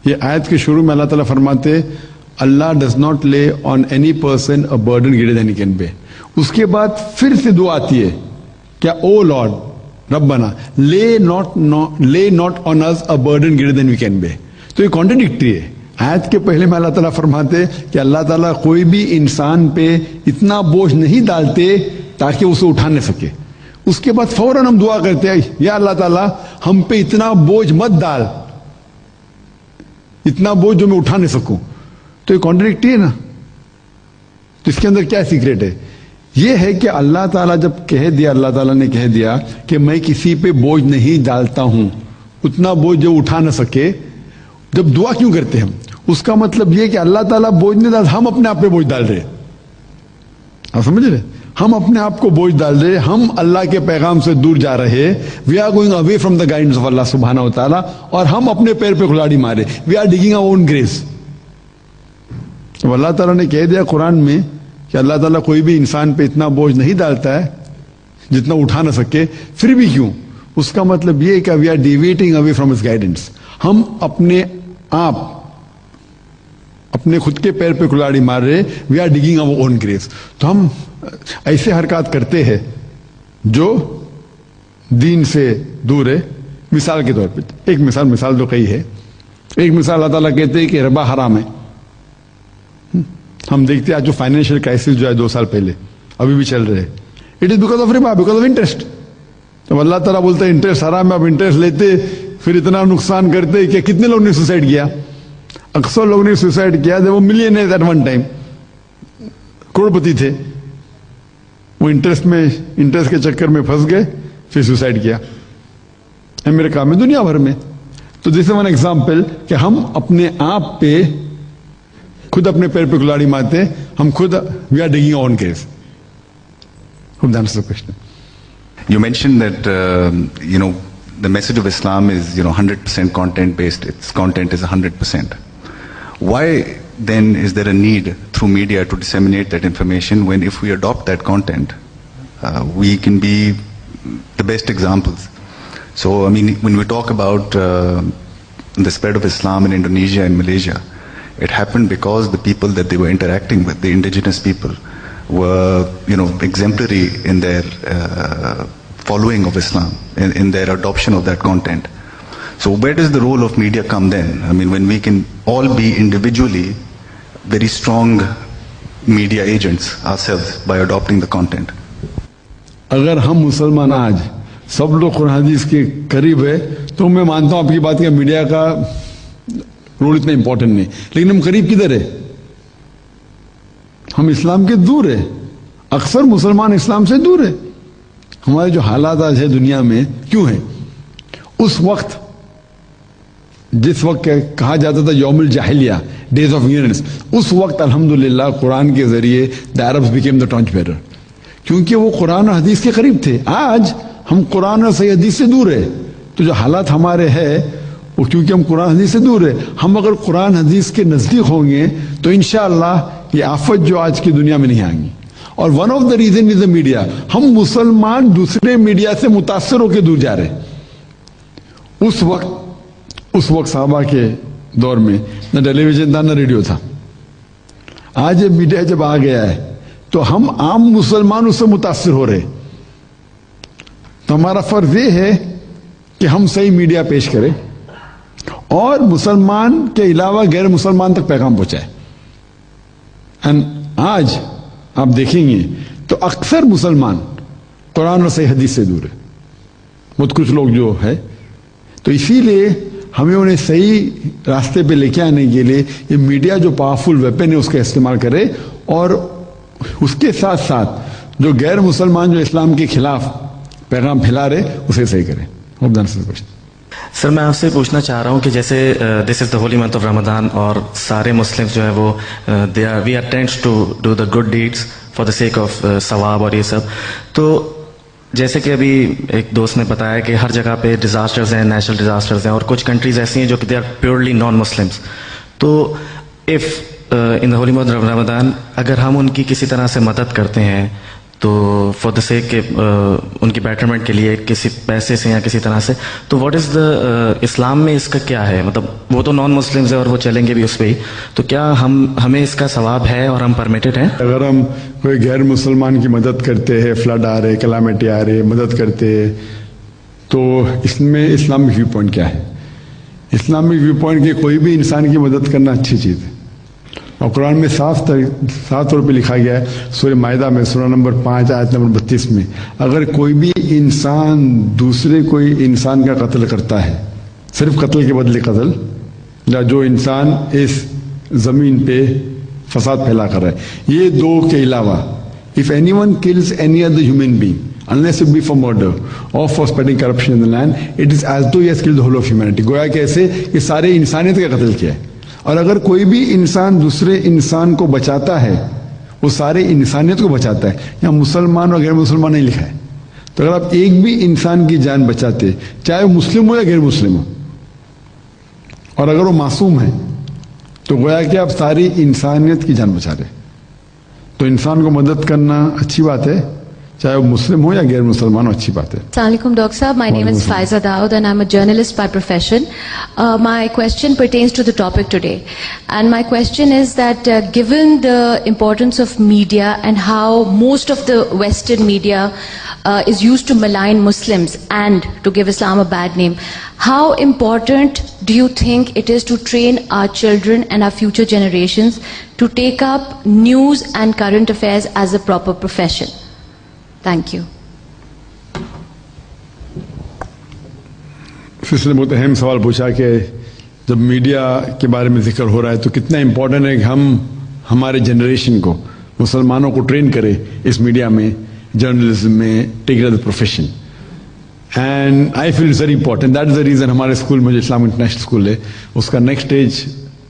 یہ آیت کے شروع میں اللہ تعالیٰ فرماتے اللہ ڈز ناٹ لے on any person a burden greater then he can بے. اس کے بعد پھر سے دعا آتی ہے کیا, او لارڈ ربنا lay not on us a burden greater than we can bear. تو یہ کانٹرڈکٹری ہے. آیت کے پہلے میں اللہ تعالیٰ فرماتے کہ اللہ تعالیٰ کوئی بھی انسان پہ اتنا بوجھ نہیں ڈالتے تاکہ اسے اٹھا نہ سکے. اس کے بعد فوراً ہم دعا کرتے ہیں یا اللہ تعالیٰ ہم پہ اتنا بوجھ مت ڈال, اتنا بوجھ جو میں اٹھا نہیں سکوں. تو یہ کانٹرڈکٹری ہے نا. تو اس کے اندر کیا سیکریٹ ہے؟ یہ ہے کہ اللہ تعالیٰ جب اللہ تعالیٰ نے کہہ دیا کہ میں کسی پہ بوجھ نہیں ڈالتا ہوں, اتنا بوجھ جو اٹھا نہ سکے, جب دعا کیوں کرتے ہیں ہم؟ اس کا مطلب یہ کہ اللہ تعالیٰ بوجھ نہیں ڈال, ہم اپنے آپ پہ بوجھ ڈال رہے. آپ سمجھ رہے؟ ہم اپنے آپ کو بوجھ ڈال رہے, ہم اللہ کے پیغام سے دور جا رہے. We are going away from the guidance of Allah سبحانہ و تعالیٰ, اور ہم اپنے پیر پہ کھلاڑی مارے. We are digging our own grave. تو اللہ تعالیٰ نے کہہ دیا قرآن میں کہ اللہ تعالیٰ کوئی بھی انسان پہ اتنا بوجھ نہیں ڈالتا ہے جتنا اٹھا نہ سکے. پھر بھی کیوں؟ اس کا مطلب یہ کہ we are deviating away from his guidance. ہم اپنے آپ اپنے خود کے پیر پہ کلاڑی مار رہے. We are digging our own grave. تو ہم ایسے حرکات کرتے ہیں جو دین سے دور ہے. مثال کے طور پہ ایک مثال تو کئی ہے. ایک مثال اللہ تعالیٰ کہتے ہیں کہ ربا حرام ہے. ہم دیکھتے ہیں آج جو فائنینشیل کرائسس جو ہے 2 سال پہلے ابھی بھی چل رہے, اٹ از بیکاز آف ربا, بیکاز آف انٹرسٹ. تو اللہ تعالیٰ بولتا ہے انٹرسٹ حرام ہے. اب انٹرسٹ لیتے پھر اتنا نقصان کرتے کہ کتنے لوگ نے سوسائڈ کیا. اکثر لوگوں نے سوسائڈ کیا. وہ ملینئر ایٹ ون ٹائم, کروڑپتی تھے, وہ انٹرسٹ کے چکر میں پھنس گئے, پھر سوسائڈ کیا. امریکہ میں, دنیا بھر میں. تو دس از ون ایگزامپل کہ ہم اپنے آپ پہ خود اپنے پیر پہ کلاڑی مارتے. ہم خود we are digging our own grave. Hope that answers the question. You mentioned that the message of Islam is 100% content based. Its content is 100%. Why then is there a need through media to disseminate that information when if we adopt that content, we can be the best examples? So I mean, when we talk about the spread of Islam in Indonesia and Malaysia, it happened because the people that they were interacting with, the indigenous people, were exemplary in their following of Islam, in their adoption of that content. So where does the role of media come then? I mean, when we can all be individually very strong media agents ourselves by adopting the content. اگر ہم مسلمان آج سب لوگ قرآن حدیث کے قریب ہے تو میں مانتا ہوں آپ کی بات کہ میڈیا کا رول اتنا امپورٹنٹ نہیں, لیکن ہم قریب کدھر ہے؟ ہم اسلام کے دور ہے. اکثر مسلمان اسلام سے دور ہے. ہمارے جو حالات آج ہے دنیا میں کیوں ہیں؟ اس وقت جس وقت کہا جاتا تھا یوم الجاہلیہ, ڈیز آف ایگنورنس, اس وقت الحمدللہ قرآن کے ذریعے the Arabs became the torch bearer, کیونکہ وہ قرآن و حدیث کے قریب تھے. آج ہم قرآن اور صحیح حدیث سے دور ہے. تو جو حالات ہمارے ہیں وہ کیونکہ ہم قرآن حدیث سے دور ہے. ہم اگر قرآن حدیث کے نزدیک ہوں گے تو انشاءاللہ یہ آفت جو آج کی دنیا میں نہیں آئیں گی. اور one of the reason is the media. ہم مسلمان دوسرے میڈیا سے متاثر ہو کے دور جا رہے ہیں. اس وقت صحابہ کے دور میں نہ ٹیلی ویژن تھا نہ ریڈیو تھا. آج یہ میڈیا جب آ گیا ہے تو ہم عام مسلمان اس سے متاثر ہو رہے. تو ہمارا فرض یہ ہے کہ ہم صحیح میڈیا پیش کریں اور مسلمان کے علاوہ غیر مسلمان تک پیغام پہنچائے. اینڈ آج آپ دیکھیں گے تو اکثر مسلمان قرآن اور صحیح حدیث سے دور ہے، بہت کچھ لوگ جو ہے. تو اسی لیے ہمیں انہیں صحیح راستے پہ لے کے آنے کے لیے یہ میڈیا جو پاورفل ویپن ہے اس کا استعمال کرے، اور اس کے ساتھ ساتھ جو غیر مسلمان جو اسلام کے خلاف پیغام پھیلا رہے اسے صحیح کریں. سر میں آپ سے پوچھنا چاہ رہا ہوں کہ جیسے this is the holy month of Ramadan اور سارے مسلم جو ہیں وہ we are tends to do the good deeds for the sake of ثواب اور یہ سب. تو جیسے کہ ابھی ایک دوست نے بتایا کہ ہر جگہ پہ ڈیزاسٹرز ہیں، نیچرل ڈیزاسٹرز ہیں، اور کچھ کنٹریز ایسی ہیں جو کہ they are purely non Muslims. تو if in the holy month of Ramadan اگر ہم ان کی کسی طرح سے مدد کرتے ہیں تو فار دا سیک کہ ان کی بیٹرمنٹ کے لیے کسی پیسے سے یا کسی طرح سے، تو واٹ از دا اسلام میں اس کا کیا ہے؟ مطلب وہ تو نان مسلمز ہیں اور وہ چلیں گے بھی اس پہ ہی، تو کیا ہمیں اس کا ثواب ہے اور ہم پرمیٹڈ ہیں؟ اگر ہم کوئی غیر مسلمان کی مدد کرتے ہیں، فلڈ آ رہے، کلامٹی آ رہے، مدد کرتے ہیں، تو اس میں اسلامک ویو پوائنٹ کیا ہے؟ اسلامک ویو پوائنٹ کہ کوئی بھی انسان کی مدد کرنا اچھی چیز ہے، اور قرآن میں صاف طور پہ لکھا گیا ہے سورہ مائدہ میں سورہ نمبر 5 آیت نمبر 32 میں، اگر کوئی بھی انسان دوسرے کوئی انسان کا قتل کرتا ہے، صرف قتل کے بدلے قتل، یا جو انسان اس زمین پہ فساد پھیلا کر رہا ہے، یہ دو کے علاوہ if anyone kills any other human being unless it be for murder or for spreading corruption in the land, it is as though he has killed the whole of humanity. گویا کہ ایسے کہ سارے انسانیت کا قتل کیا ہے. اور اگر کوئی بھی انسان دوسرے انسان کو بچاتا ہے وہ سارے انسانیت کو بچاتا ہے. یہاں مسلمان اور غیر مسلمان نہیں لکھا ہے. تو اگر آپ ایک بھی انسان کی جان بچاتے، چاہے وہ مسلم ہو یا غیر مسلم ہو، اور اگر وہ معصوم ہے، تو گویا کہ آپ ساری انسانیت کی جان بچا رہے. تو انسان کو مدد کرنا اچھی بات ہے، چاہے وہ مسلم ہو یا غیر مسلمان ہو، اچھی بات ہے. السلام علیکم ڈاکٹر صاحب. My name is Faiza Daud and I'm a journalist by profession. My question pertains to the topic today. And my question is that given the importance of media and how most of the Western media is used to malign Muslims and to give Islam a bad name, how important do you think it is to train our children and our future generations to take up news and current affairs as a proper profession? Thank you. اس نے بہت اہم سوال پوچھا کہ جب media کے بارے میں ذکر ہو رہا ہے تو کتنا امپورٹنٹ ہے کہ ہم ہمارے جنریشن کو، مسلمانوں کو ٹرین کریں اس میڈیا میں، جرنلزم میں، take it as a profession. And I feel it's very important. That is the reason ہمارے اسکول میں جو اسلامک انٹرنیشنل اسکول ہے اس کا next stage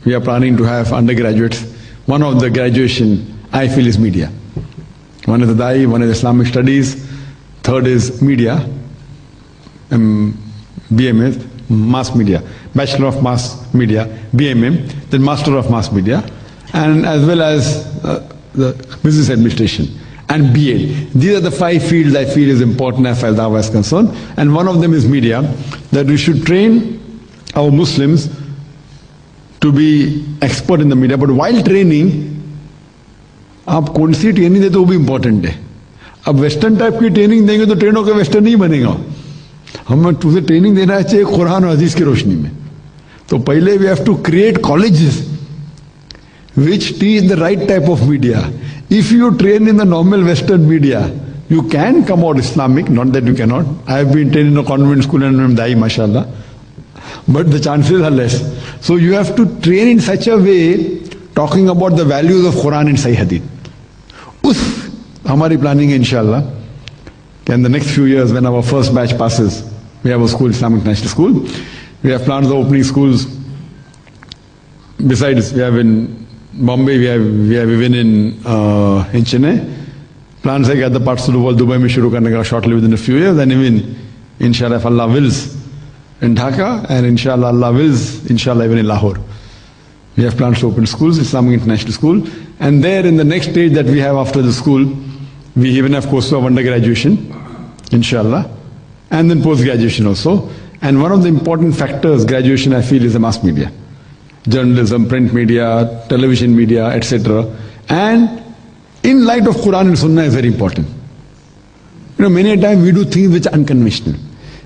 we are planning to have undergraduates. One of the graduation I feel is media. One is Adai, one is Islamic Studies, third is Media, BMS, Mass Media, Bachelor of Mass Media, BMM, then Master of Mass Media, and as well as the Business Administration and BA. These are the 5 fields I feel is important as far as Dawah is concerned, and one of them is media, that we should train our Muslims to be expert in the media, but while training, آپ کون سی training دیتے وہ بھی important ہے. اب western type کی training دیں گے تو ٹرین ہو کے ویسٹرن نہیں بنے گا. ہمیں تجھے ٹریننگ دینا چاہیے قرآن اور حدیث کی روشنی میں. تو پہلے we have to create colleges which teach the right type of media. If you train in the normal western media you can come out Islamic, not that you can not. I have been train in convent school and am دائی ماشاء اللہ, but the chances are less. So you have to train in such a way talking about the values of Quran and صحیح حدیث. اس ہماری planning ہے انشاءاللہ کہ in the next few years when our first batch passes, we have a school, Islamic National School. We have planned the opening schools. Besides, we have in Bombay, we have even in Chennai. Plans ہے کہ other parts of the world, Dubai میں شروع کرنے کا shortly within a few years, and even inshallah if Allah wills in Dhaka, and inshallah Allah wills inshallah even in Lahore. We have plans to open schools, Islamic International School, and there in the next stage that we have after the school, we even have courses of undergraduation, inshallah, and then post-graduation also. And one of the important factors, graduation I feel, is the mass media. Journalism, print media, television media, etc. And in light of Quran and Sunnah is very important. You know, many a time we do things which are unconventional.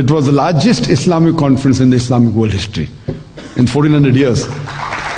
it was the largest Islamic conference in the Islamic world history. In 1400 years,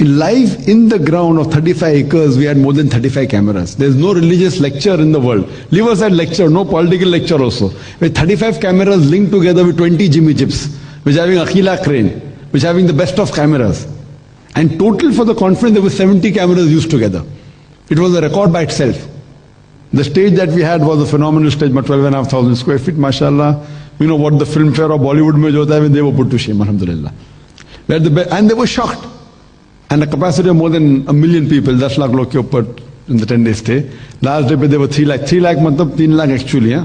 Live in the ground of 35 acres, we had more than 35 cameras. There's no religious lecture in the world. Leave aside lecture, no political lecture also. With 35 cameras linked together with 20 Jimmy Chips, which are having Akhila crane, which are having the best of cameras. And total for the conference, there were 70 cameras used together. It was a record by itself. The stage that we had was a phenomenal stage, about 12,500 square feet, mashallah. You know what the film fair of Bollywood mein jo hota hai, they were put to shame, alhamdulillah. And they were shocked. And a capacity of more than 1 million people, 10 lakh log ke upar in the 10-day stay. Last day pe there were 3 lakh. 3 lakh matlab 3 lakh actually, yeah.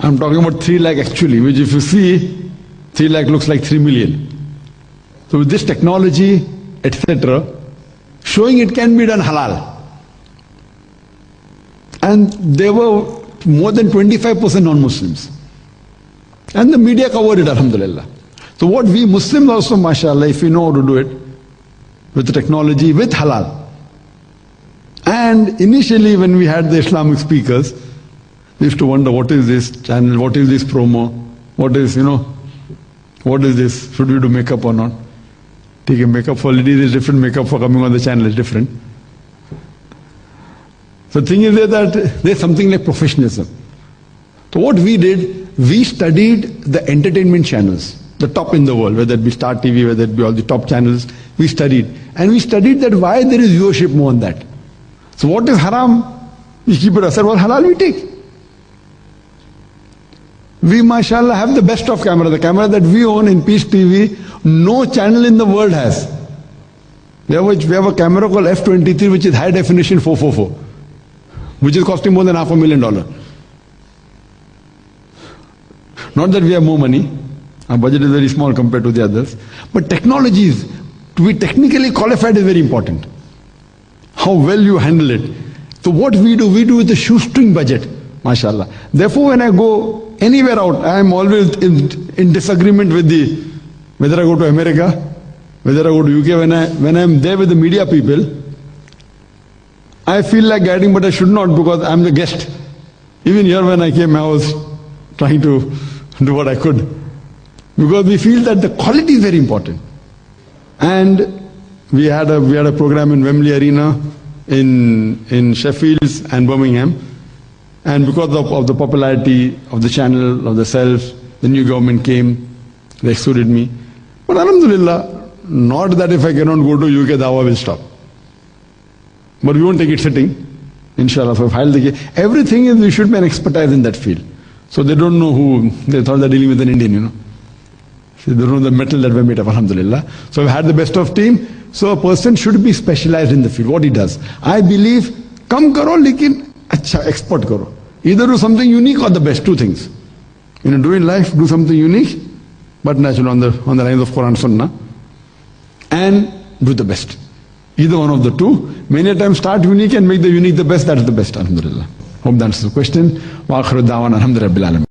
I'm talking about 3 lakh actually, which if you see, 3 lakh looks like 3 million. So with this technology, etc., showing it can be done halal. And there were more than 25% non-Muslims. And the media covered it, alhamdulillah. So what we Muslims also, mashallah, if we know how to do it, with the technology, with halal. And initially when we had the Islamic speakers, we used to wonder, what is this channel, what is this promo, what is, what is this, should we do makeup or not? Take a makeup for ladies is different, makeup for coming on the channel is different. So the thing is that there's something like professionalism. So what we did, we studied the entertainment channels, the top in the world, whether it be Star TV, whether it be all the top channels, we studied. And we studied that why there is viewership more on that. So what is haram, we keep it aside, what halal we take. We, mashallah, have the best of camera. The camera that we own in Peace TV, no channel in the world has. We have a camera called F23, which is high definition 444, which is costing more than $500,000. Not that we have more money. Our budget is very small compared to the others. But technologies, to be technically qualified is very important. How well you handle it. So what we do with a shoestring budget, mashallah. Therefore when I go anywhere out, I am always in disagreement with whether I go to America, whether I go to UK, when I am there with the media people, I feel like guiding, but I should not because I am the guest. Even here when I came, I was trying to do what I could. Because we feel that the quality is very important. And we had a program in Wembley Arena, in Sheffield and Birmingham. And because of the popularity of the channel, of the self, the new government came, they excluded me. But alhamdulillah, not that if I cannot go to UK, Dawah will stop. But we won't take it sitting, inshallah. So everything is, we should be an expertise in that field. So they don't know who, they thought they're dealing with an Indian, So they don't know the metal that we made of, alhamdulillah. So we've had the best of team. So a person should be specialized in the field, what he does. I believe, kam karo, lekin acha, expert karo. Either do something unique or the best, two things. Do in life, do something unique, but naturally on the lines of Quran Sunnah, and do the best. Either one of the two. Many times start unique and make the unique the best, that is the best, alhamdulillah. Hope that answers the question. Wa akhiru da'wana alhamdulillah rabbil alamin.